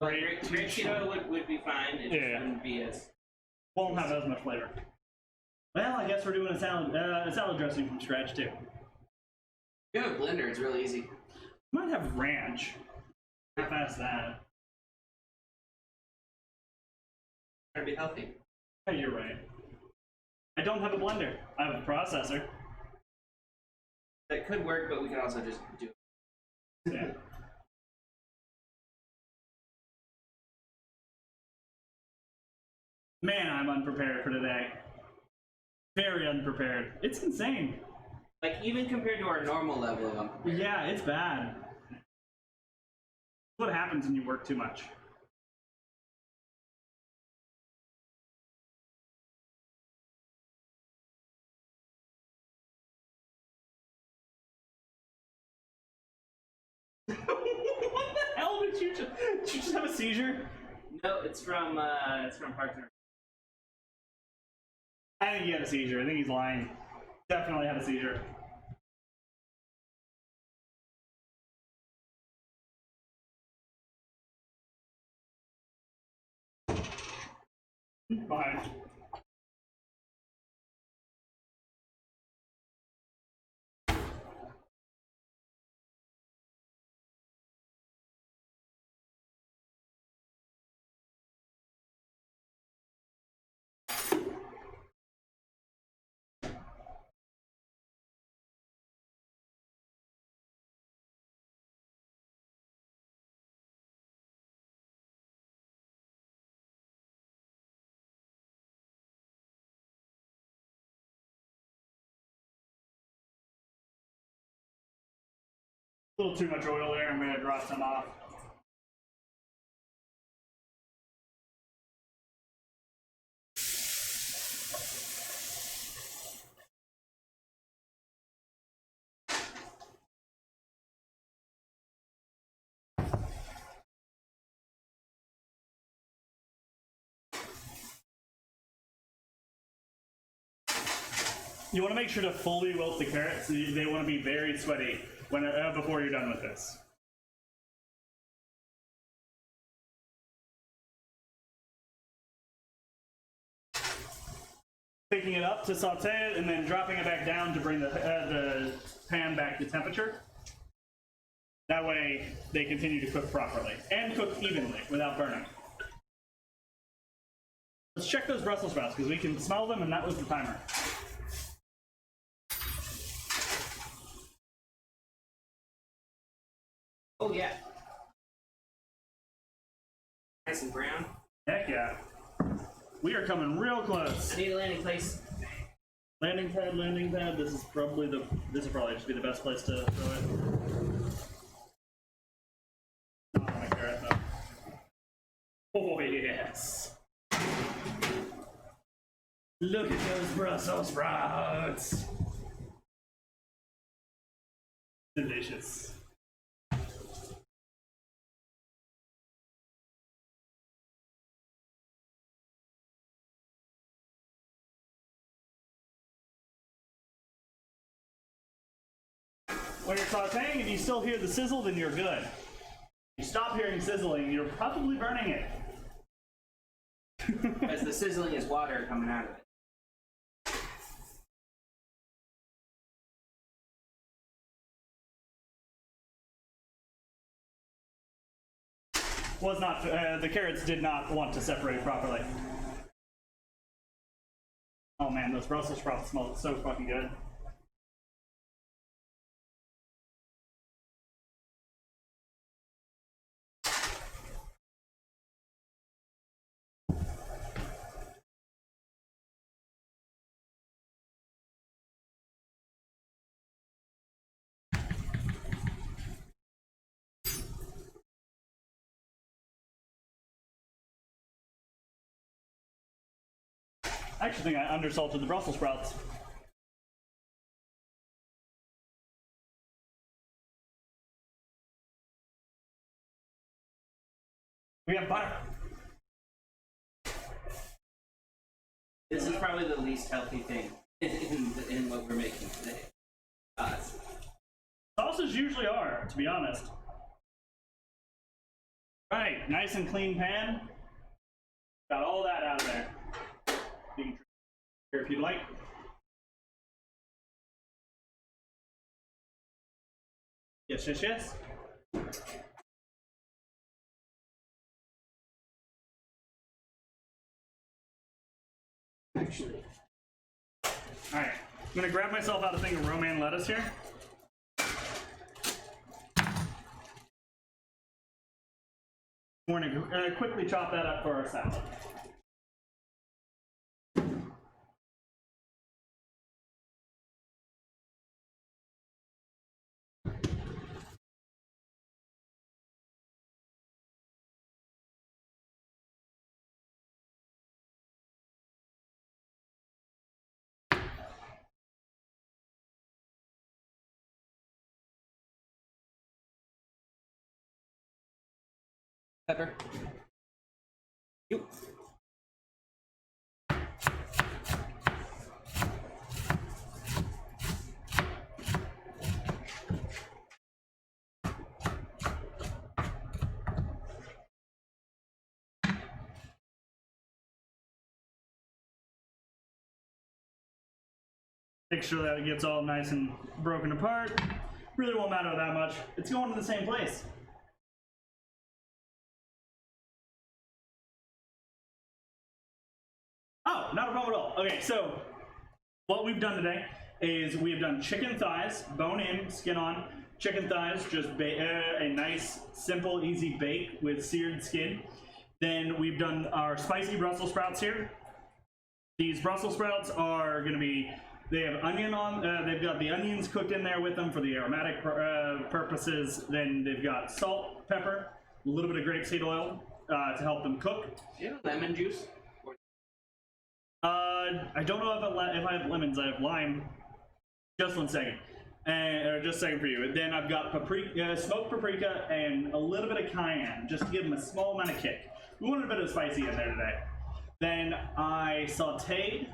Grapeseed oil would be fine. It just wouldn't be as... Won't have as much flavor. Well, I guess we're doing a salad dressing from scratch too. If you have a blender, it's real easy. Might have ranch. How fast that? Try to be healthy. Yeah, you're right. I don't have a blender. I have a processor. That could work, but we could also just do it. Yeah. Man, I'm unprepared for today. Very unprepared. It's insane. Like, even compared to our normal level of unprepared. Yeah, it's bad. What happens when you work too much? What the hell did you just have a seizure? No, it's from Parks and Rec. I think he had a seizure. I think he's lying. Definitely had a seizure. Fine. A little too much oil there. I'm going to drop some off. You want to make sure to fully wilt the carrots. They want to be very sweaty before you're done with this. Picking it up to saute it and then dropping it back down to bring the pan back to temperature. That way they continue to cook properly and cook evenly without burning. Let's check those Brussels sprouts because we can smell them and that was the timer. Oh, yeah. Nice and brown. Heck yeah. We are coming real close. I need a landing place. Landing pad, landing pad. This is probably just be the best place to throw it. Not on a carrot though. Oh yes. Look at those Brussels sprouts. Delicious. when you're sauteing and you still hear the sizzle, then you're good. If you stop hearing sizzling, you're probably burning it. As the sizzling is water coming out of it. Was not, the carrots did not want to separate properly. Oh man, those Brussels sprouts smell so fucking good. I actually think I undersalted the Brussels sprouts. We have butter. This is probably the least healthy thing in what we're making today. Sauces usually are, to be honest. Right, nice and clean pan. Got all that out of there. You can here if you'd like. Yes, yes, yes. Actually. Alright, I'm gonna grab myself out a thing of romaine lettuce here. We're gonna quickly chop that up for our salad. Pepper. You. Make sure that it gets all nice and broken apart. Really won't matter that much. It's going to the same place. Oh, not a problem at all. Okay, so what we've done today is we have done chicken thighs, bone in, skin on. Chicken thighs, just a nice, simple, easy bake with seared skin. Then we've done our spicy Brussels sprouts here. These Brussels sprouts are going to be, they have onion on, they've got the onions cooked in there with them for the aromatic purposes. Then they've got salt, pepper, a little bit of grapeseed oil to help them cook. Do you have lemon juice? I don't know if I have lemons. I have lime. Just one second. Or just a second for you. And then I've got paprika, smoked paprika and a little bit of cayenne, just to give them a small amount of kick. We wanted a bit of spicy in there today. Then I sauteed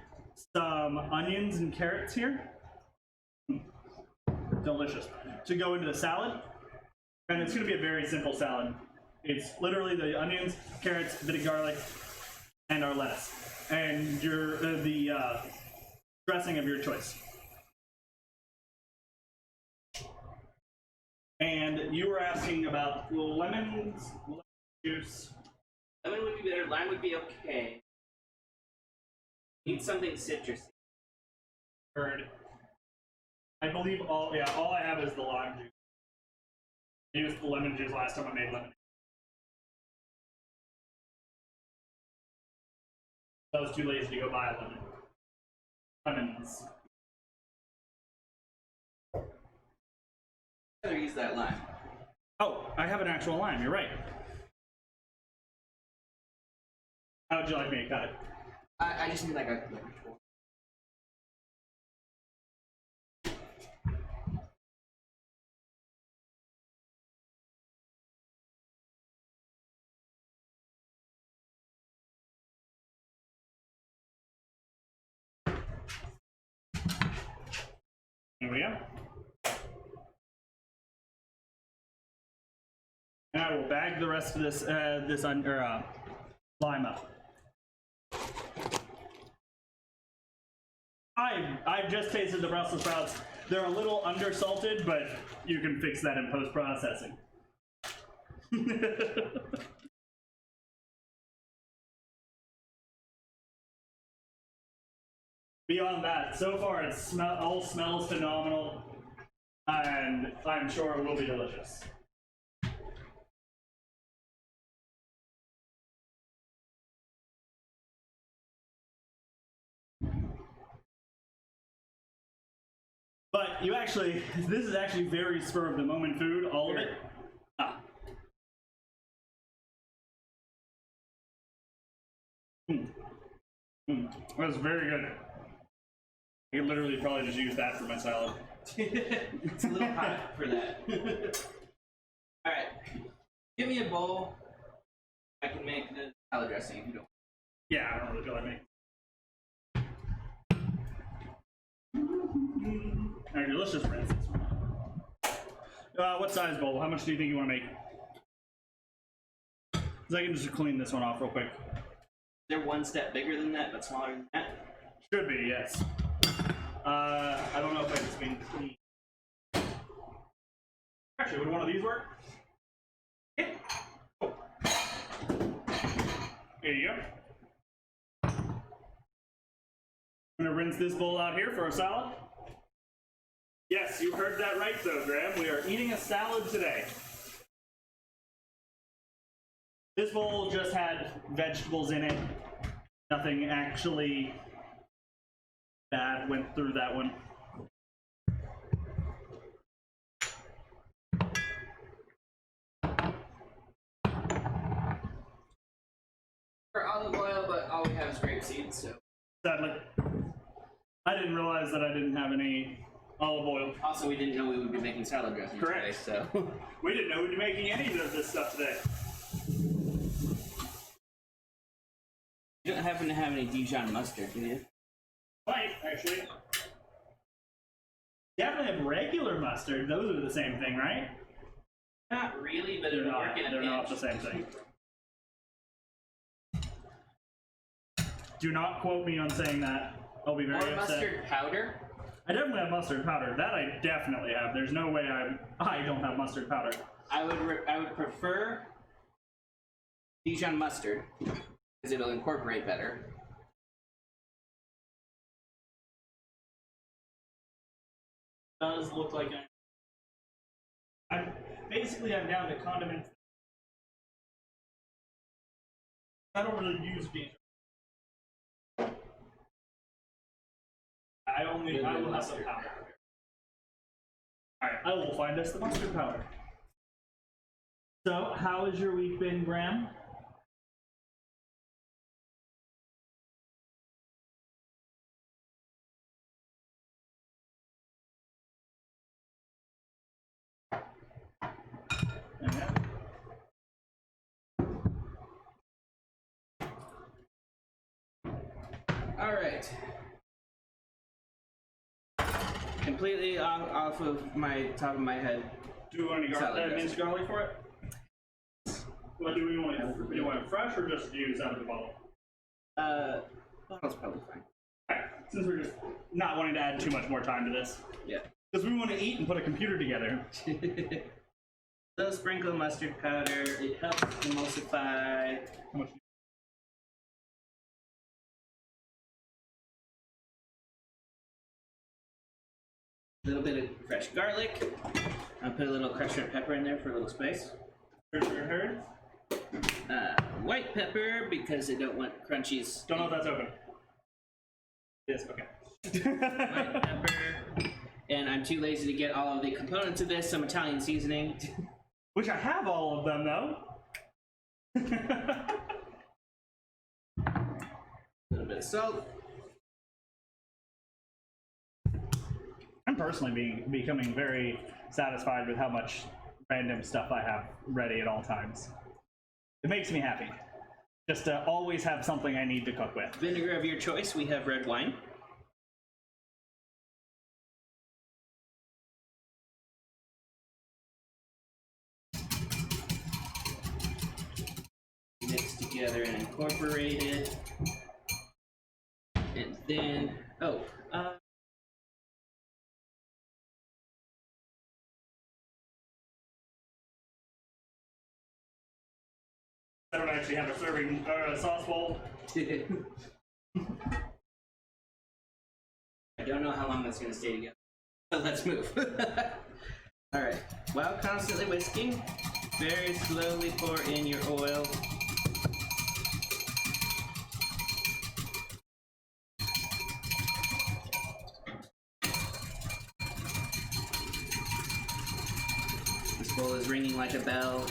some onions and carrots here. Delicious. To go into the salad. And it's going to be a very simple salad. It's literally the onions, carrots, a bit of garlic, and our lettuce. And your the dressing of your choice. And you were asking about lemon juice. Lemon would be better. Lime would be okay. Need something citrusy. Heard. I believe all I have is the lime juice. I used the lemon juice last time I made lemonade. I was too lazy to go buy a lemon. Lemons. I'd rather use that lime. Oh, I have an actual lime, you're right. How would you like me to cut it? I just need like a Here we go. And I will bag the rest of this lime up. I've just tasted the Brussels sprouts. They're a little undersalted, but you can fix that in post-processing. Beyond that, so far it all smells phenomenal, and I'm sure it will be delicious. But you actually, this is actually very spur of the moment food, all of it. That's very good. I could literally probably just use that for my salad. It's a little hot for that. Alright. Give me a bowl. I can make the salad dressing if you don't. Yeah, I don't really feel like making. Alright, let's just rinse this one. What size bowl? How much do you think you want to make? Because I can just clean this one off real quick. Is there one step bigger than that, but smaller than that? Should be, yes. I don't know if it's being clean. Actually, would one of these work? Yeah. Oh. There you go. I'm gonna rinse this bowl out here for a salad. Yes, you heard that right though, Graham. We are eating a salad today. This bowl just had vegetables in it. Nothing actually bad went through that one. For olive oil, but all we have is grapeseed, so. Sadly. I didn't realize that I didn't have any olive oil. Also, we didn't know we would be making salad dressing today, so. We didn't know we'd be making any of this stuff today. You don't happen to have any Dijon mustard, do you? Might, actually. Definitely have regular mustard. Those are the same thing, right? Not really, but They're not. They're not the same thing. Do not quote me on saying that. I'll be very Or upset. mustard powder? I definitely have mustard powder. That I definitely have. There's no way I don't have mustard powder. I would prefer Dijon mustard because it'll incorporate better. Does look like I'm down to condiments. I don't really use Dijon. I will have some powder. Alright, I will find us the mustard powder. So, how has your week been, Graham? Alright. Completely off of my top of my head. Do we want any minced garlic for it? What do we want? Do you want it fresh or just use out of the bottle? Bottle's probably fine. Alright, since we're just not wanting to add too much more time to this. Yeah. Because we want to eat and put a computer together. So sprinkle mustard powder. It helps emulsify. How much? A little bit of fresh garlic. I'll put a little crushed red pepper in there for a little spice. Heard? White pepper because I don't want crunchies. Don't know if that's open. Yes, okay. White pepper. And I'm too lazy to get all of the components of this, some Italian seasoning. Which I have all of them though. A little bit of salt. I'm personally becoming very satisfied with how much random stuff I have ready at all times. It makes me happy. Just to always have something I need to cook with. Vinegar of your choice. We have red wine. incorporated. And then, I don't actually have a serving or a sauce bowl. I don't know how long that's going to stay together. So let's move. Alright. While constantly whisking, very slowly pour in your oil. This bowl is ringing like a bell.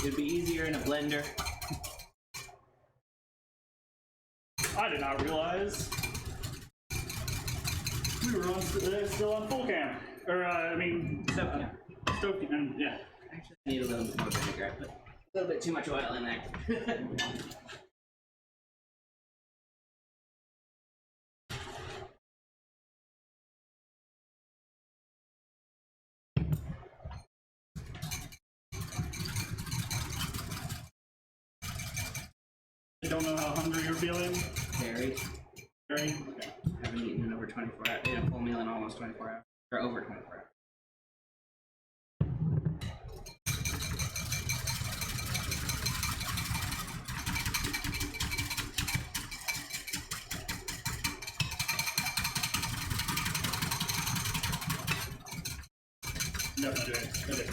It'd be easier in a blender. I did not realize we were still on full cam. Or, So, yeah. stove cam, yeah. Actually, I need a little bit more vinegar. I put a little bit too much oil in there. I don't know how hungry you're feeling. Very. Very? Okay. I haven't eaten in over 24 hours. I ate a full meal in almost 24 hours. Or over 24 hours. No, not doing it.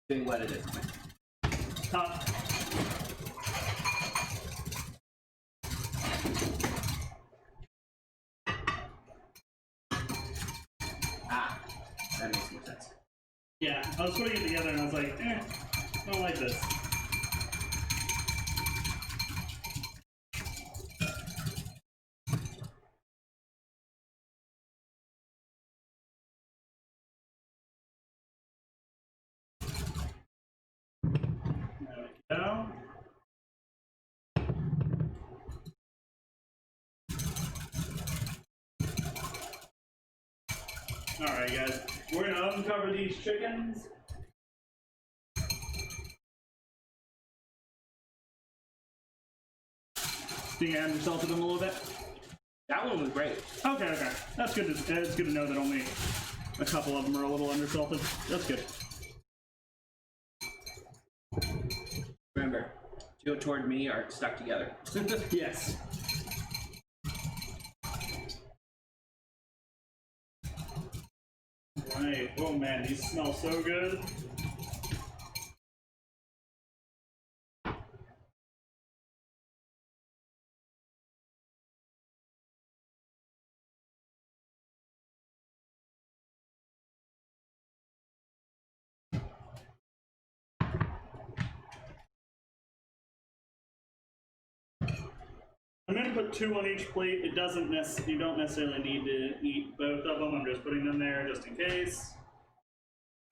Doing what it is. Top. Ah, that makes more sense. Yeah, I was putting it together and I was like, I don't like this. There we go. Alright guys, we're gonna uncover these chickens. Think I undersalted them a little bit? That one was great. Okay. That's good. It's good to know that only a couple of them are a little undersalted. That's good. Remember, two toward me are stuck together. Yes. Right. Oh man, these smell so good. I'm gonna put 2 on each plate. You don't necessarily need to eat both of them. I'm just putting them there just in case.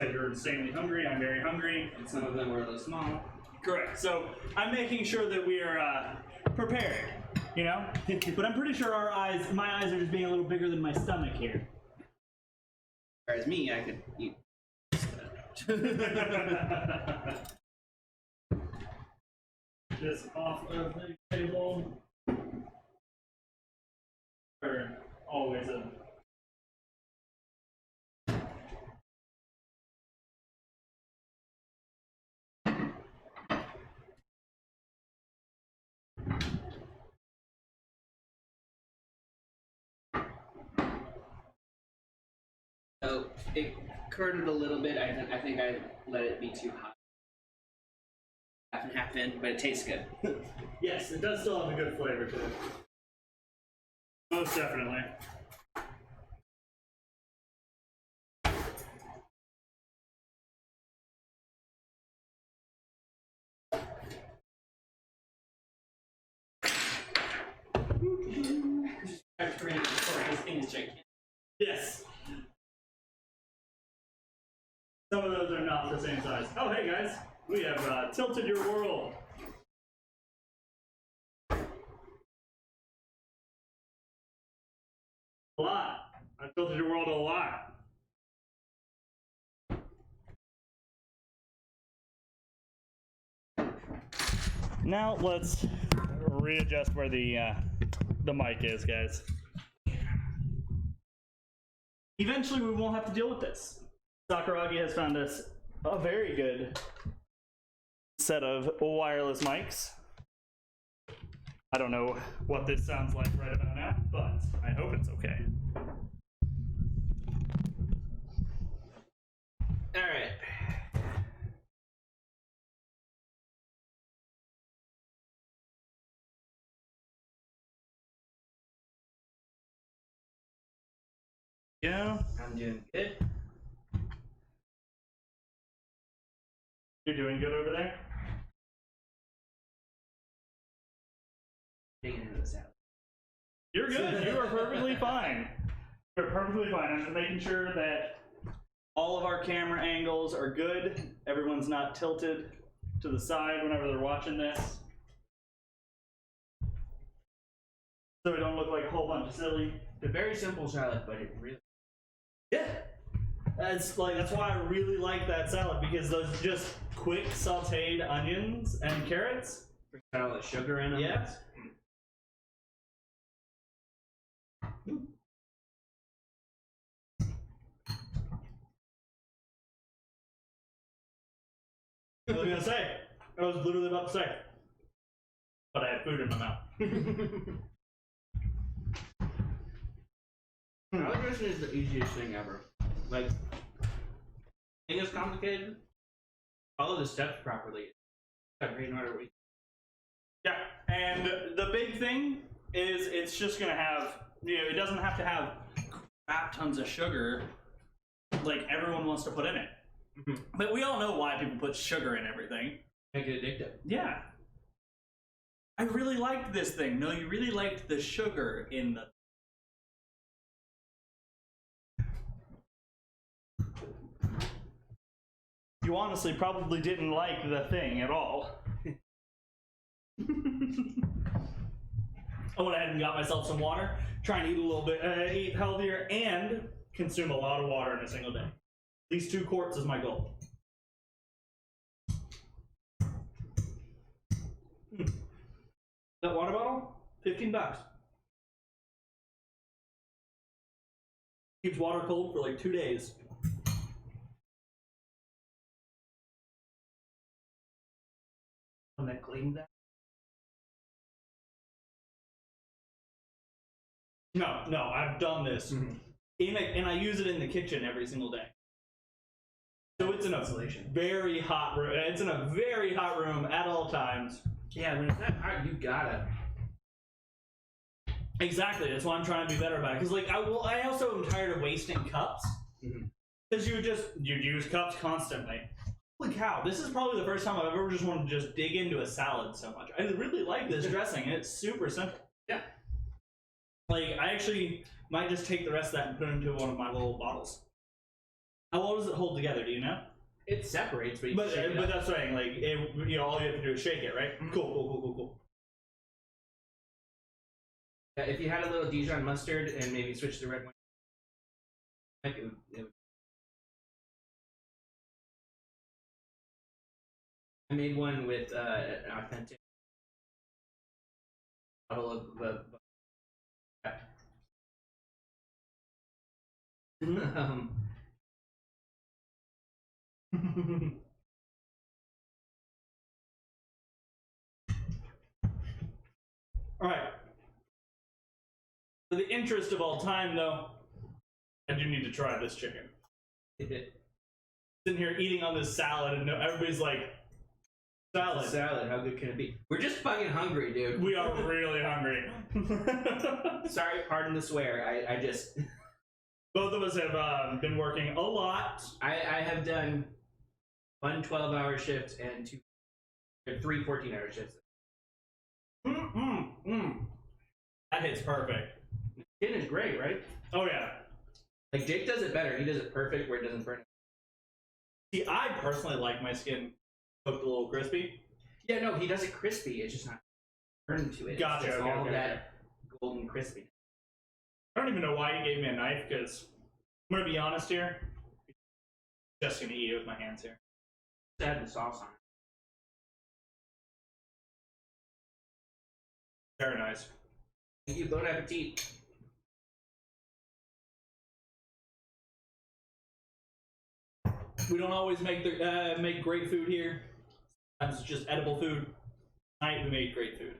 If you're insanely hungry, I'm very hungry. And some of them were a little small. Correct. So I'm making sure that we are prepared, you know? But I'm pretty sure my eyes are just being a little bigger than my stomach here. Whereas me, I could eat. Just off of the table. Or always a. So it curdled a little bit. I think I let it be too hot. Half and half in, but it tastes good. Yes, it does still have a good flavor to it. Most definitely. This thing is gigantic. Yes. Some of those are not the same size. Oh, hey guys, we have tilted your world. A lot. I filtered your world a lot. Now let's readjust where the mic is, guys. Eventually, we won't have to deal with this. Sakuragi has found us a very good set of wireless mics. I don't know what this sounds like right about now, but I hope it's okay. All right. Yeah, I'm doing good. you're doing good over there. Digging into this out. You're good. You are perfectly fine. You're perfectly fine. I'm just making sure that all of our camera angles are good. Everyone's not tilted to the side whenever they're watching this. So we don't look like a whole bunch of silly. It's a very simple salad, but it really. Yeah. That's why I really like that salad, because those just quick sauteed onions and carrots. Got all the sugar in them. Yeah. I was gonna say. I was literally about to say. But I had food in my mouth. Salad dressing is the easiest thing ever. Like, thing is complicated. Follow the steps properly. In order we. Yeah, and the big thing is it's just gonna have, it doesn't have to have crap tons of sugar like everyone wants to put in it. Mm-hmm. But we all know why people put sugar in everything. Make it addictive. Yeah. I really liked this thing. No, you really liked the sugar in the. You honestly probably didn't like the thing at all. I went ahead and got myself some water, trying to eat a little bit, eat healthier, and consume a lot of water in a single day. At least 2 quarts is my goal. That water bottle, $15. Keeps water cold for like 2 days. And then clean that. No, I've done this. Mm-hmm. And I use it in the kitchen every single day. So it's in a very hot room. It's in a very hot room at all times. Yeah, when it's that hot, you gotta. Exactly. That's why I'm trying to be better about it. Because I also am tired of wasting cups. Because Mm-hmm. you'd use cups constantly. Holy cow! This is probably the first time I've ever just wanted to just dig into a salad so much. I really like this dressing. It's super simple. Yeah. Like, I actually might just take the rest of that and put it into one of my little bottles. How well does it hold together? Do you know? It separates, but you But shake it up. that's right. Like, all you have to do is shake it, right? Mm-hmm. Cool. Yeah, if you had a little Dijon mustard and maybe switch the red one, it would. I made one with an authentic bottle of. All right. For the interest of all time, though, I do need to try this chicken. Sitting here eating on this salad, and everybody's like, salad. Salad, how good can it be? We're just fucking hungry, dude. We are really hungry. Sorry, pardon the swear. I just. Both of us have been working a lot. I have done 1 12-hour shift and 3 14-hour shifts. That hits perfect. Skin is great, right? Oh, yeah. Like, Jake does it better. He does it perfect where it doesn't burn. See, I personally like my skin cooked a little crispy. Yeah, no, he does it crispy. It's just not burned to it. Gotcha. It's just Okay, all okay, that golden crispiness. I don't even know why he gave me a knife, because I'm gonna be honest here. Just gonna eat it with my hands here. Just add the sauce on it. Very nice. Thank you. Bon appetit. We don't always make make great food here. Sometimes it's just edible food. Tonight we made great food.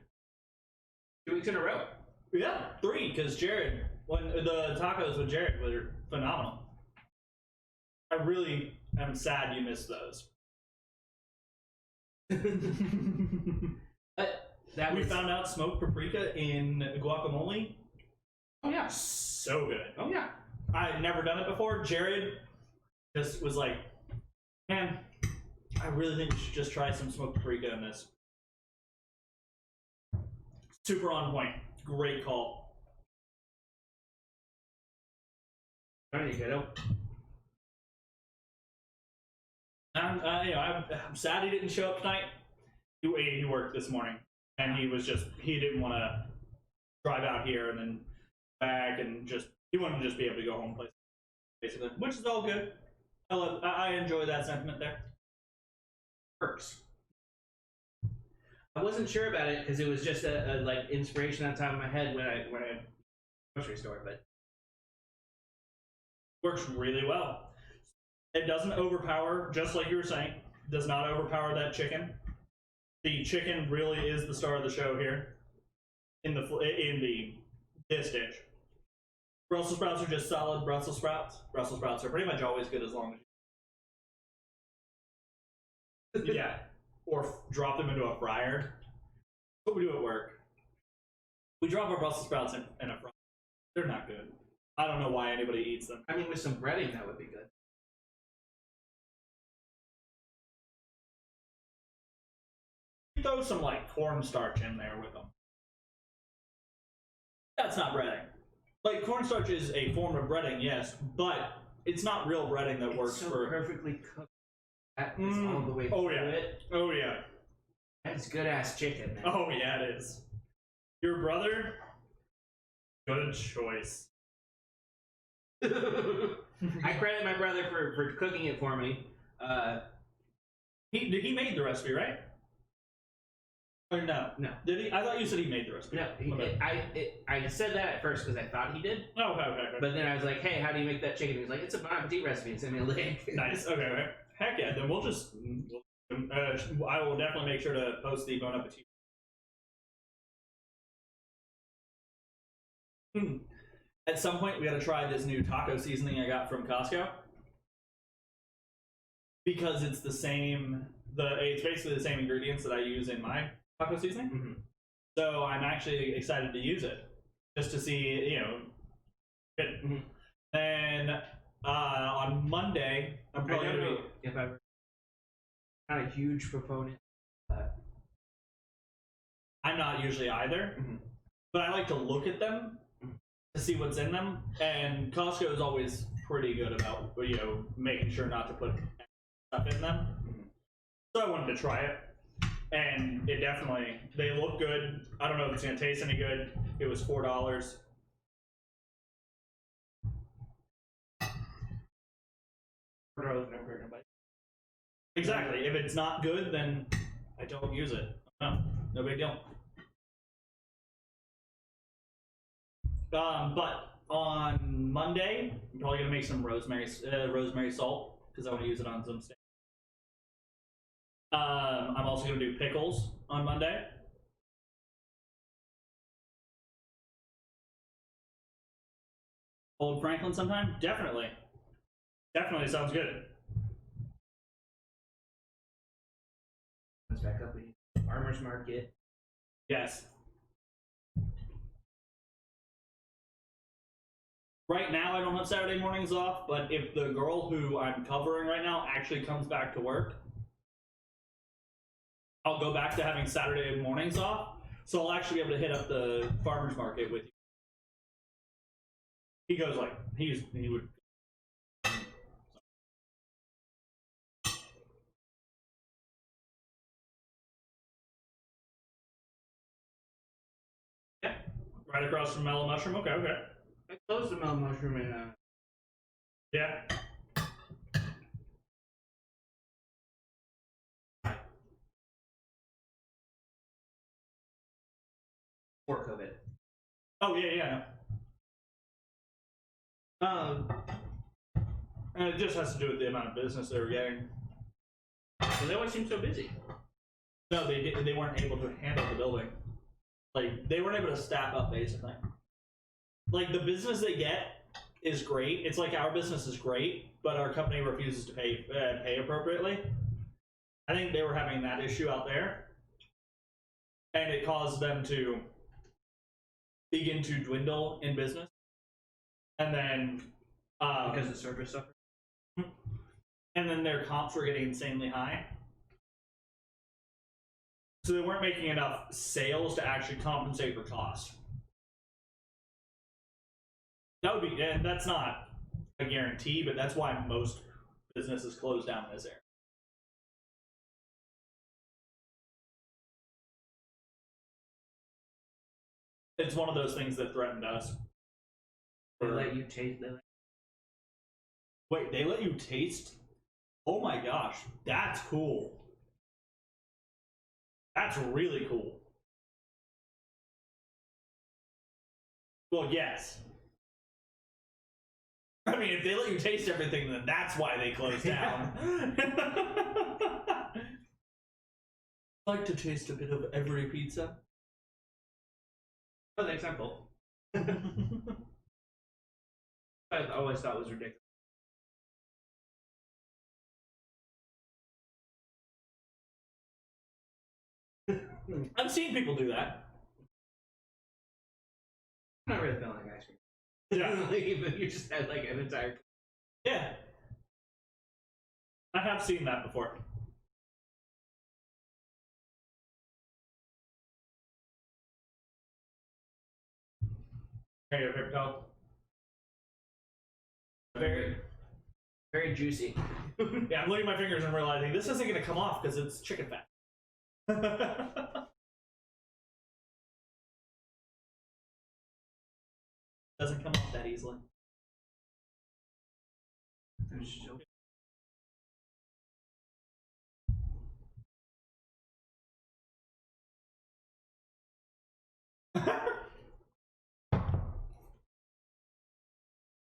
2 weeks in a row. Yeah, 3, because Jared, when the tacos with Jared were phenomenal. I really am sad you missed those. That We found out smoked paprika in guacamole. Oh yeah. So good. Oh yeah. I had never done it before. Jared just was like, man, I really think you should just try some smoked paprika in this. Super on point. Great call. There you go. I'm sad he didn't show up tonight. He worked this morning, and he didn't want to drive out here and then back, and he wanted to just be able to go home and play, basically, which is all good. I enjoy that sentiment there. Works. I wasn't sure about it because it was just a like inspiration on top of my head when I grocery store, but Works really well. It doesn't overpower, just like you were saying. Does not overpower that chicken. The chicken really is the star of the show here. In this dish. Brussels sprouts are just solid Brussels sprouts. Brussels sprouts are pretty much always good as long as you yeah, or drop them into a fryer. That's what we do at work. We drop our Brussels sprouts in a fryer. They're not good. I don't know why anybody eats them. I mean, with some breading, that would be good. Throw some like cornstarch in there with them. That's not breading. Like cornstarch is a form of breading, yes, but it's not real breading that works so for perfectly cooked. That is all the way oh through yeah. it. Oh yeah. That's good ass chicken, man. Oh yeah, it is. Your brother? Good choice. I credit my brother for cooking it for me. He made the recipe, right? Or no? No. Did he? I thought you said he made the recipe. No, I said that at first because I thought he did. Oh, okay. But then I was like, hey, how do you make that chicken? He was like, it's a Bon Appetit recipe. And sent me a link. Nice. Okay. Heck yeah. Then we'll just. I will definitely make sure to post the Bon Appetit. At some point, we got to try this new taco seasoning I got from Costco. Because it's the same. It's basically the same ingredients that I use in my taco seasoning. Mm-hmm. So I'm actually excited to use it, just to see, it. Mm-hmm. And on Monday, I'm probably I don't gonna know if I'm not a huge proponent. I'm not usually either, but I like to look at them to see what's in them. And Costco is always pretty good about making sure not to put stuff in them. So I wanted to try it, and they look good. I don't know if it's gonna taste any good. It was $4. Exactly. If it's not good, then I don't use it. No big deal. But on Monday, I'm probably gonna make some rosemary salt because I want to use it on some steak. I'm also gonna do pickles on Monday. Old Franklin sometime? Definitely. Definitely sounds good. Let's back up. We need farmer's market. Yes. Right now, I don't have Saturday mornings off, but if the girl who I'm covering right now actually comes back to work, I'll go back to having Saturday mornings off, so I'll actually be able to hit up the farmer's market with you. He goes like, he would. Yeah, right across from Mellow Mushroom. Okay. Close the melt mushroom and Yeah. fork of it. Oh yeah. And it just has to do with the amount of business they were getting. So they always seem so busy. No, they didn't. They weren't able to handle the building. Like they weren't able to staff up, basically. Like the business they get is great. It's like our business is great, but our company refuses to pay appropriately. I think they were having that issue out there, and it caused them to begin to dwindle in business, and then Because the service suffered. and then their comps were getting insanely high. So they weren't making enough sales to actually compensate for cost. That would be, and that's not a guarantee, but that's why most businesses close down in this area. It's one of those things that threatened us. They let you taste. Wait, they let you taste? Oh my gosh, that's cool. That's really cool. Well, yes. I mean, if they let you taste everything, then that's why they closed down. I'd like to taste a bit of every pizza. That's an example. I always thought was ridiculous. I've seen people do that. I'm not really feeling like ice cream. Yeah. Like, if you just had like an entire. Yeah. I have seen that before. Hey, your favorite color? Very, very juicy. Yeah, I'm looking at my fingers and realizing this isn't going to come off because it's chicken fat. Doesn't come off that easily.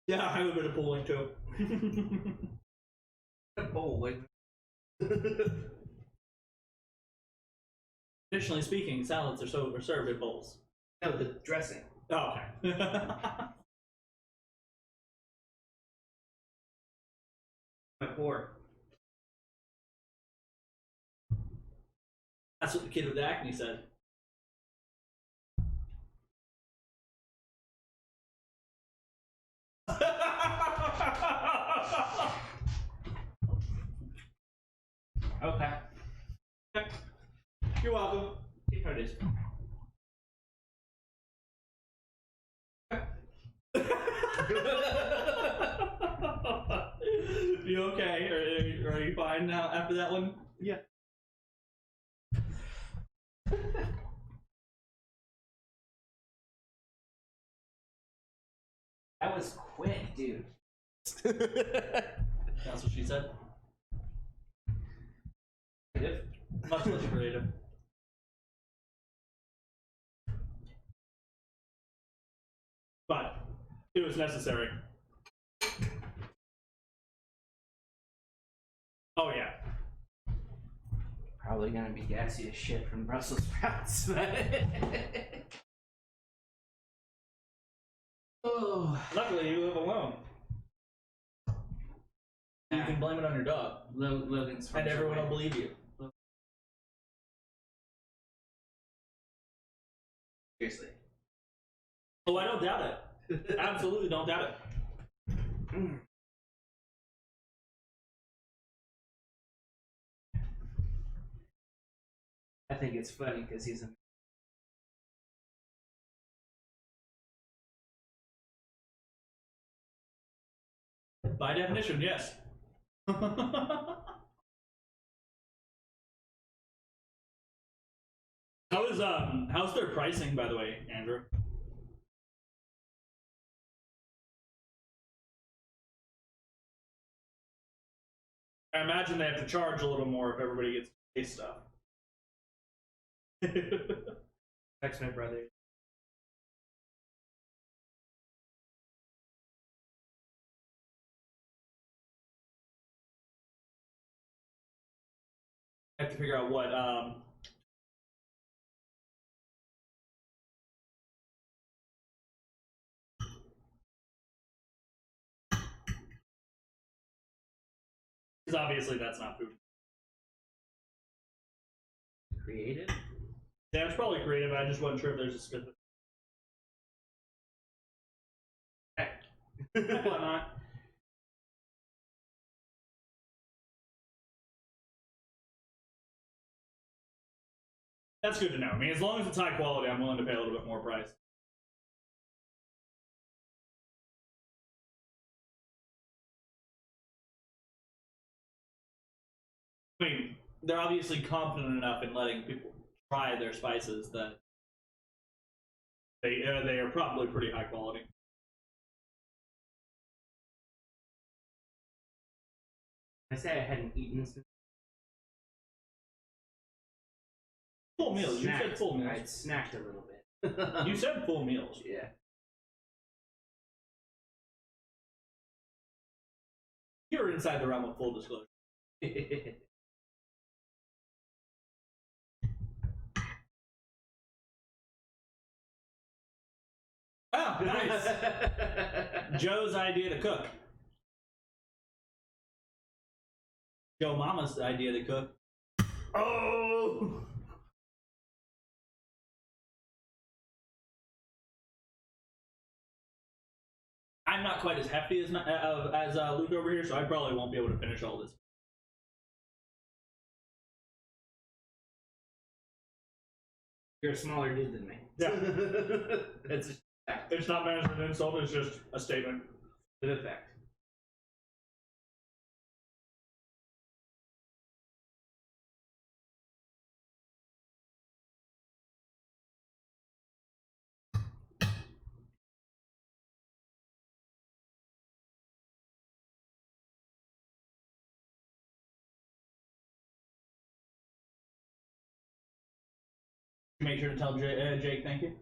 Yeah, I have a bit of pulling too. A bowl, like. Traditionally speaking, salads are served in bowls. No, the dressing. Oh, okay. My pour. That's what the kid with the acne said. Okay. You're welcome. See how it is. You okay? Are you fine now after that one? Yeah. That was quick, dude. That's what she said. Creative. Much less creative. But it was necessary. Oh yeah. Probably gonna be gassy as shit from Brussels sprouts, but. Oh. Luckily, you live alone. You can blame it on your dog, Logan's from and everyone will believe you. Seriously. Oh, I don't doubt it. Absolutely don't doubt it. I think it's funny because he's a. By definition, yes. How's their pricing, by the way, Andrew? I imagine they have to charge a little more if everybody gets to taste stuff. Text my brother. I have to figure out what because obviously that's not food. Creative? Yeah, it's probably creative. I just wasn't sure if there's a specific. Why not? That's good to know. I mean, as long as it's high quality, I'm willing to pay a little bit more price. I mean, they're obviously confident enough in letting people try their spices that they are probably pretty high quality. I say I hadn't eaten since Full meals. You said full meals. I'd snacked a little bit. You said full meals. Yeah. You're inside the realm of full disclosure. Oh, nice. Joe's idea to cook. Joe Mama's idea to cook. Oh! I'm not quite as hefty as Luke over here, so I probably won't be able to finish all this. You're a smaller dude than me. Yeah. That's just a fact. It's not meant as an insult, it's just a statement. To the fact. Make sure to tell Jake thank you.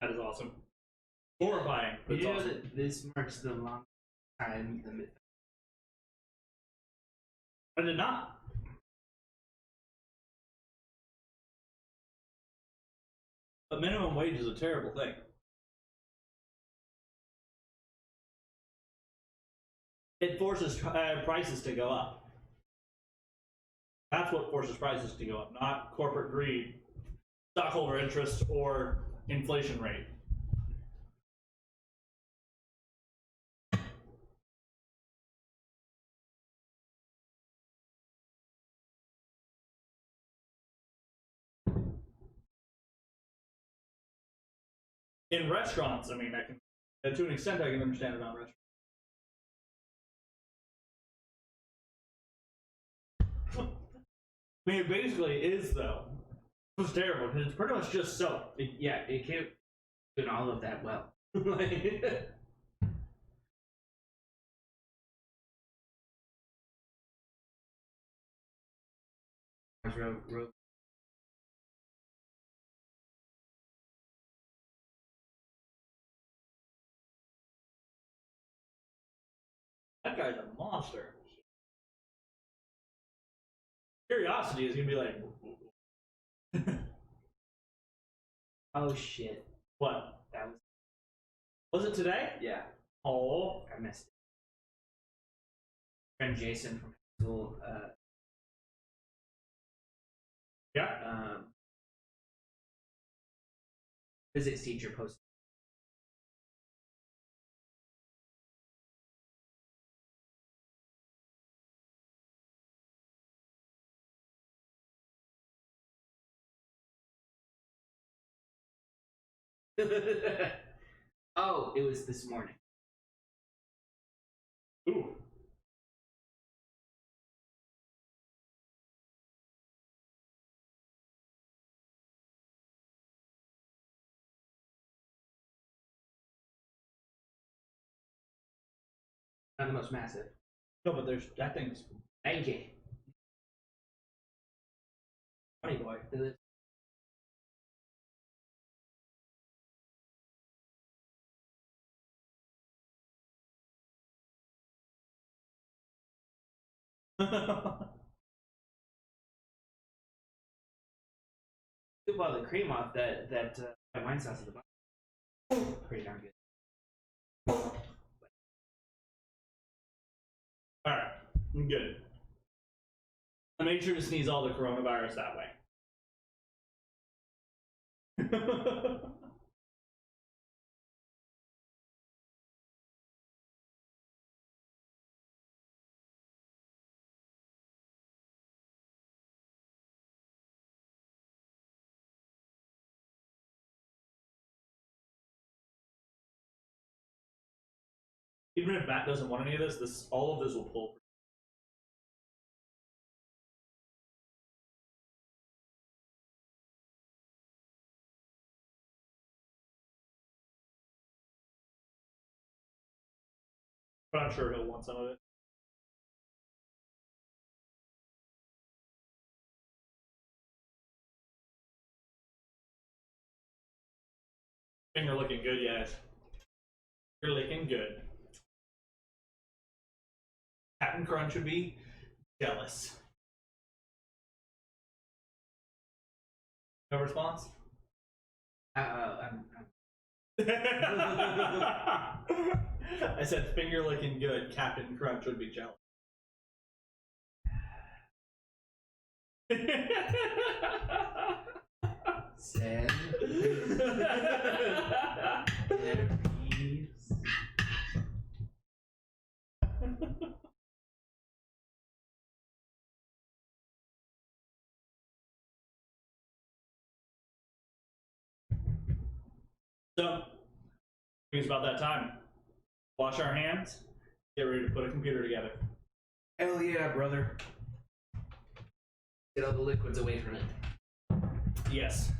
That is awesome. Horrifying. Did you know awesome. that this marks the longest time limit? I did not. But minimum wage is a terrible thing. It forces prices to go up. That's what forces prices to go up, not corporate greed, stockholder interest, or inflation rate. In restaurants, I mean, I can, to an extent, I can understand it on restaurants. I mean, it basically is, though. It's terrible because it's pretty much just soap. It can't do all of that well. Like, That guy's a monster. Curiosity is gonna be like, oh shit. what? That was it today? Yeah. Oh, I missed it. Friend Jason from school, yeah. Physics teacher posted. Oh, it was this morning. Ooh. Not the most massive. No, but there's that thing's. Thank you. Funny boy. Scoop all the cream off that wine sauce at the bottom. Pretty darn good. All right, I'm good. I made sure to sneeze all the coronavirus that way. Even if Matt doesn't want any of this all of this will pull. But I'm sure he'll want some of it. Finger looking good, yes. You're looking good. Captain Crunch would be jealous. No response? I I said finger looking good, Captain Crunch would be jealous. Send. So, it's about that time. Wash our hands, get ready to put a computer together. Hell yeah, brother. Get all the liquids away from it. Yes.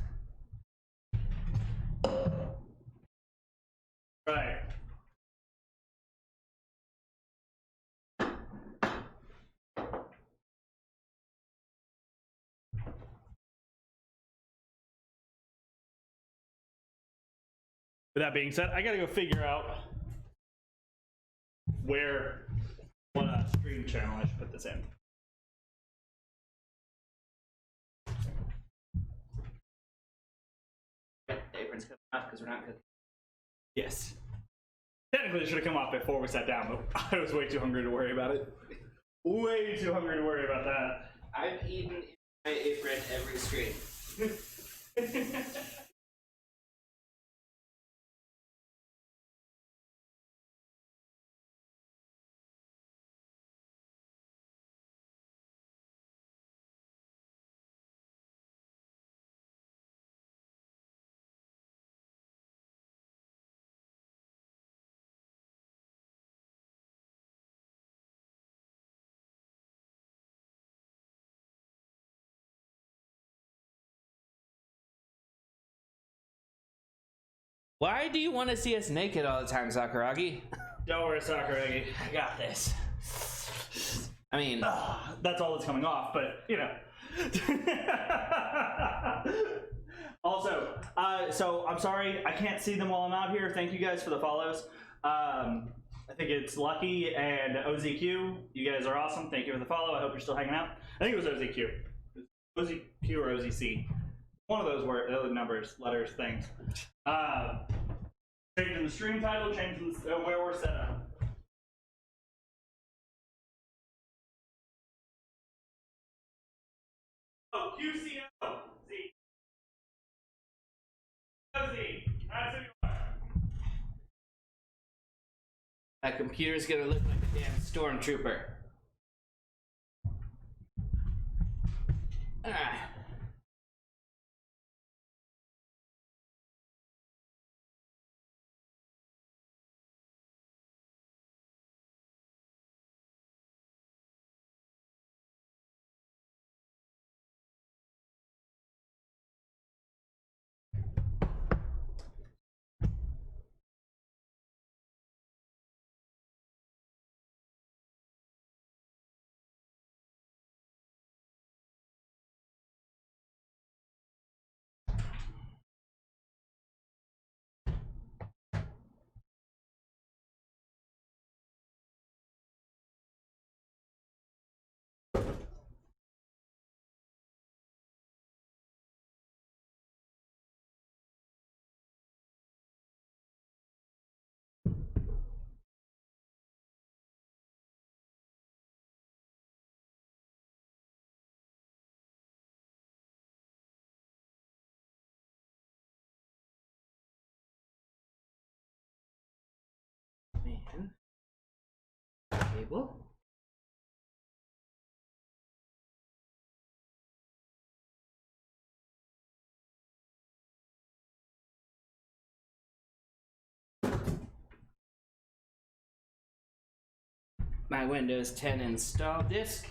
Right. With that being said, I gotta go figure out what stream channel I should put this in. The apron's coming off because we're not cooking. Yes. Technically, it should have come off before we sat down, but I was way too hungry to worry about it. Way too hungry to worry about that. I've eaten in my apron every stream. Why do you want to see us naked all the time, Sakuragi? Don't worry, Sakuragi. I got this. I mean, that's all that's coming off, but you know. Also, so I'm sorry I can't see them while I'm out here. Thank you guys for the follows. I think it's Lucky and OZQ. You guys are awesome. Thank you for the follow. I hope you're still hanging out. I think it was OZQ. OZQ or OZC. One of those numbers, letters, things. Changing the stream title, changing where we're set up. Oh, QCO. Z. Z. That's who you are. that computer's gonna look like a damn stormtrooper. Ah. cable. My Windows 10 install disk.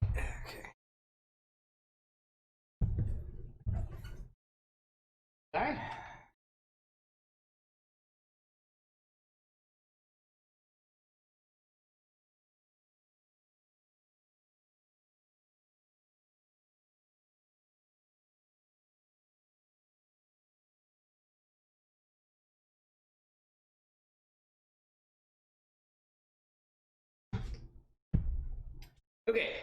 Okay. Sorry. Okay.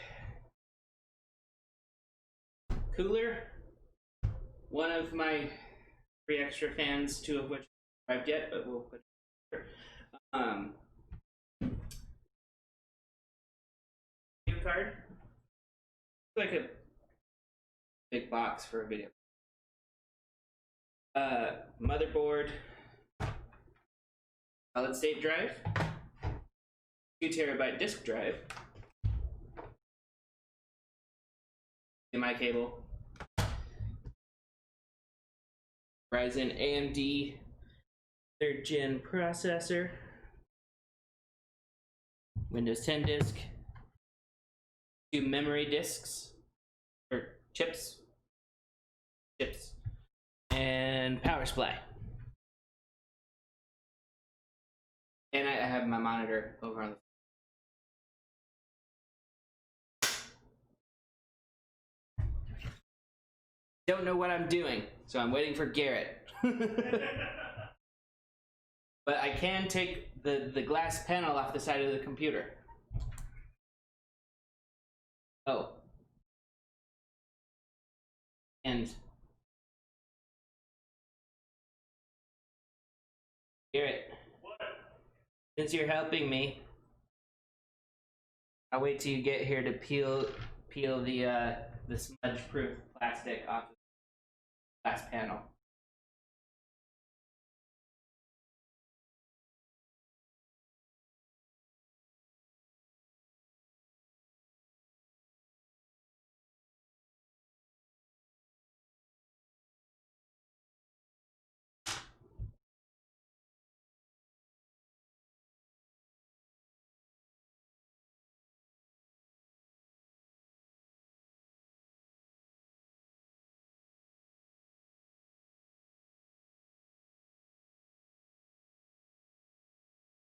Cooler. One of my 3 extra fans, 2 of which arrived yet, but we'll put it here. Video card. It's like a big box for a video. Motherboard. Solid state drive. 2 terabyte disk drive. HDMI cable. Ryzen AMD 3rd gen processor. Windows 10 disk. 2 memory disks. Or chips. And power supply. And I have my monitor over on the don't know what I'm doing, so I'm waiting for Garrett. But I can take the glass panel off the side of the computer. Oh. And Garrett, What? since you're helping me, I'll wait till you get here to peel the smudge-proof plastic off the glass panel.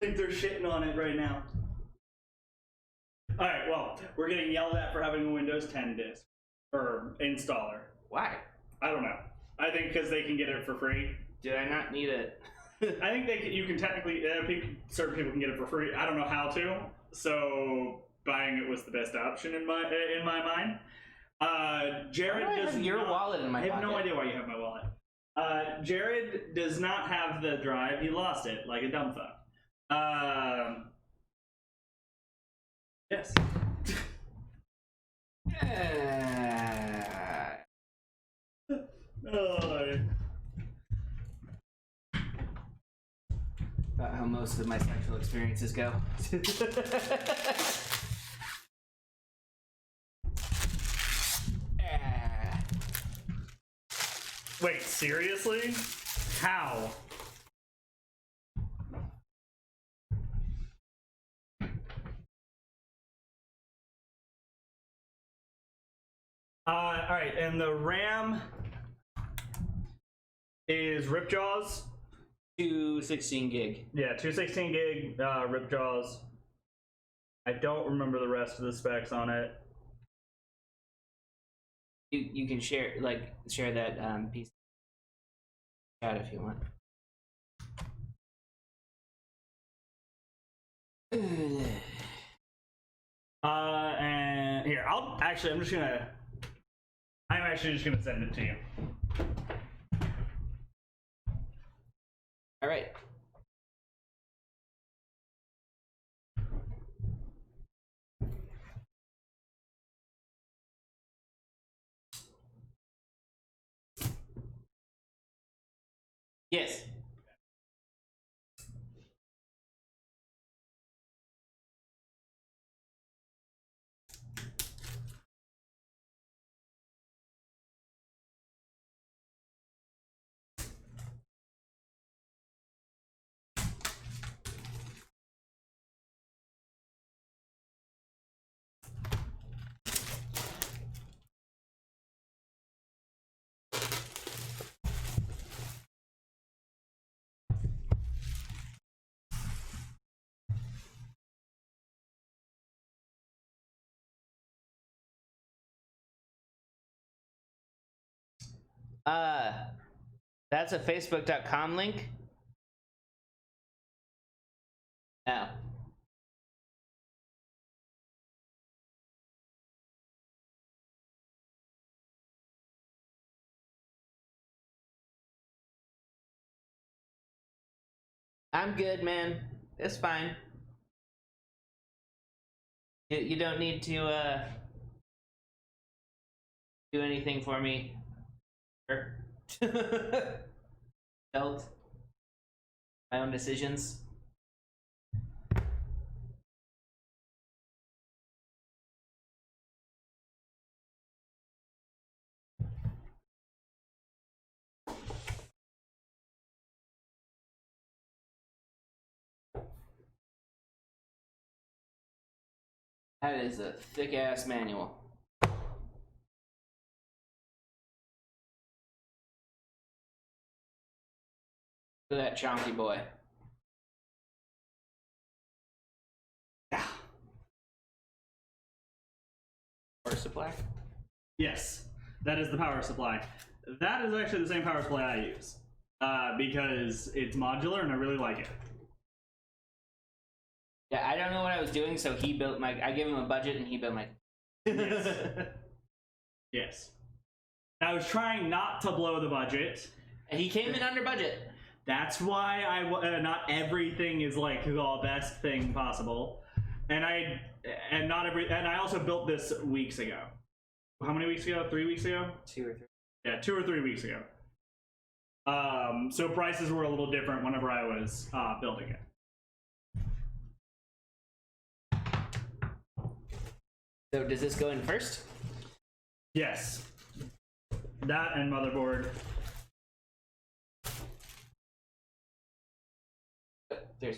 I think they're shitting on it right now. Alright, well, we're getting yelled at for having a Windows 10 disk. Or installer. Why? I don't know. I think because they can get it for free. Do I not need it? I think you can technically, certain people can get it for free. I don't know how to, so buying it was the best option in my mind. Jared Why do I does have your wallet in my I have no pocket? idea why you have my wallet. Jared does not have the drive. He lost it like a dumb fuck. Yes. Oh. About how most of my sexual experiences go. Wait, seriously? How? Alright, and the RAM is Ripjaws. 216 gig. Yeah, 216 gig Ripjaws. I don't remember the rest of the specs on it. You can share that piece chat if you want. And here, I'm actually just gonna send it to you. All right. That's a facebook.com link. No. I'm good, man. It's fine. You don't need to do anything for me. Felt my own decisions. That is a thick ass manual. Look at that chonky boy. Power supply? Yes, that is the power supply. That is actually the same power supply I use because it's modular and I really like it. Yeah, I don't know what I was doing, so he built my. I gave him a budget and he built my. Yes. Yes. I was trying not to blow the budget. And he came in under budget. That's why not everything is like the best thing possible, and I also built this weeks ago. How many weeks ago? 3 weeks ago? 2 or 3. Yeah, 2 or 3 weeks ago. So prices were a little different whenever I was building it. So does this go in first? Yes. That and motherboard. There's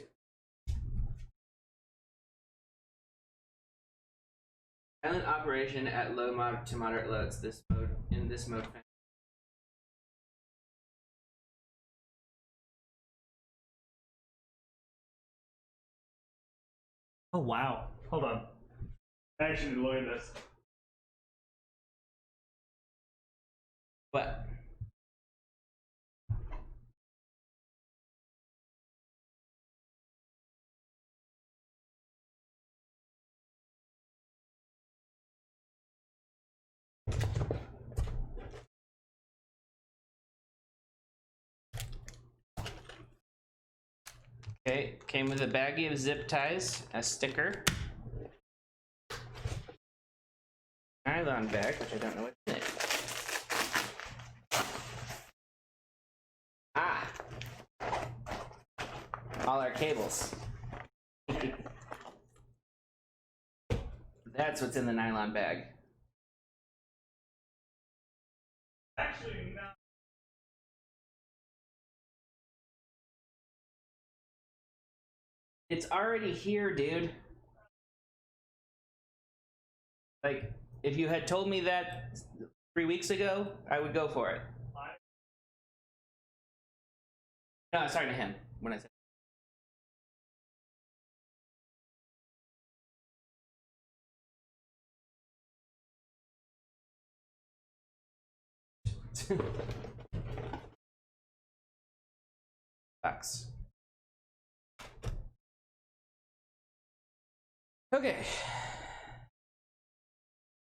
silent operation at low to moderate loads. This mode in this mode. Oh wow. Hold on. I actually need to look at this. What? Okay, came with a baggie of zip ties, a sticker, nylon bag, which I don't know what's in it. Ah! All our cables. That's what's in the nylon bag. Actually, no. It's already here, dude. Like, if you had told me that 3 weeks ago, I would go for it. No, sorry to him when I said. Bucks. Okay.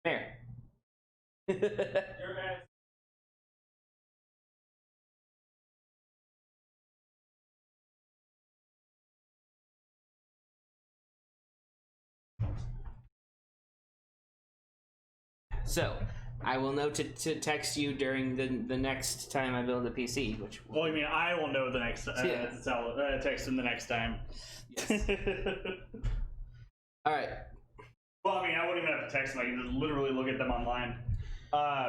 There. So, I will know to text you during the next time I build a PC, which. Well, I mean, I will know the next. Text him the next time. Yes. All right. Well, I mean, I wouldn't even have to text him. I can just literally look at them online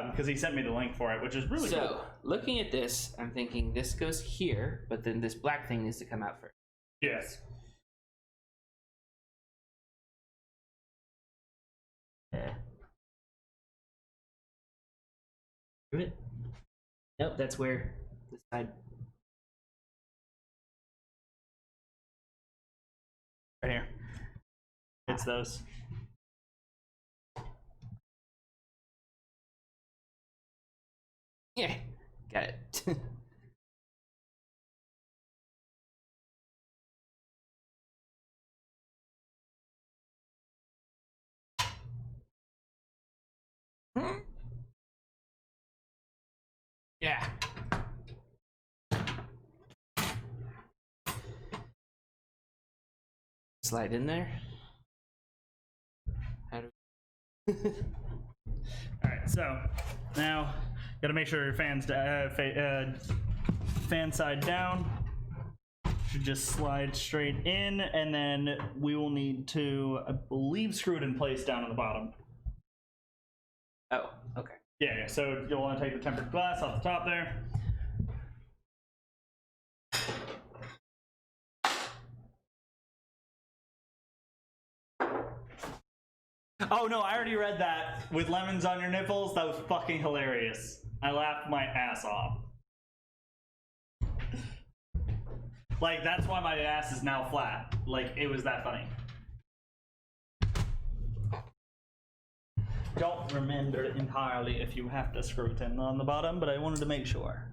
because he sent me the link for it, which is really cool. So, looking at this, I'm thinking this goes here, but then this black thing needs to come out first. Yes. Yeah. It? Nope, that's where the side. Right here. It's those. Yeah. Got it. Yeah. Slide in there. How do All right, so now gotta make sure your fan side down. Should just slide straight in, and then we will need to, I believe, screw it in place down on the bottom. Oh, okay. Yeah, so you'll want to take the tempered glass off the top there. Oh no, I already read that with lemons on your nipples. That was fucking hilarious. I laughed my ass off. Like, that's why my ass is now flat. Like, it was that funny. Don't remember entirely if you have to screw it in on the bottom, but I wanted to make sure.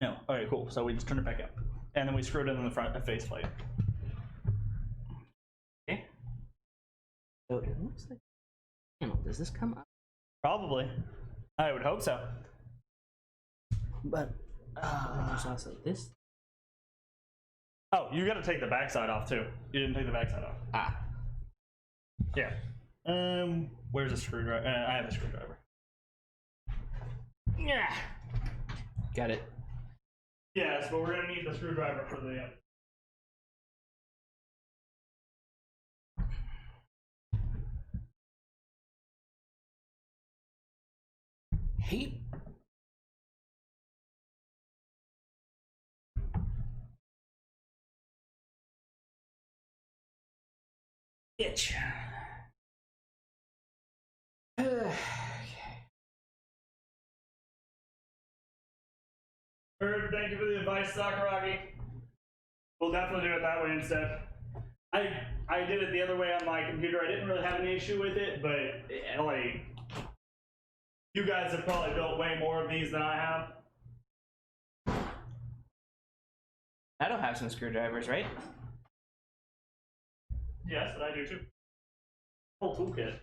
No, alright, cool. So we just turn it back up. And then we screw it in the front faceplate. Okay. So it looks like panel. Does this come up? Probably. I would hope so. But There's also this. oh, you gotta take the backside off too. You didn't take the backside off. Ah. Yeah. Where's the screwdriver? I have a screwdriver. Yeah. Got it. Yes, but we're gonna need the screwdriver for the. Hey. Itch. Okay. Bird, thank you for the advice, Sakuragi. We'll definitely do it that way instead. I did it the other way on my computer. I didn't really have any issue with it, but like, you guys have probably built way more of these than I have. I don't have some screwdrivers, right? Yes, but I do too. Whole toolkit.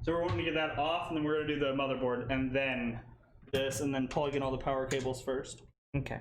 So we're wanting to get that off, and then we're gonna do the motherboard, and then this, and then plug in all the power cables first. Okay.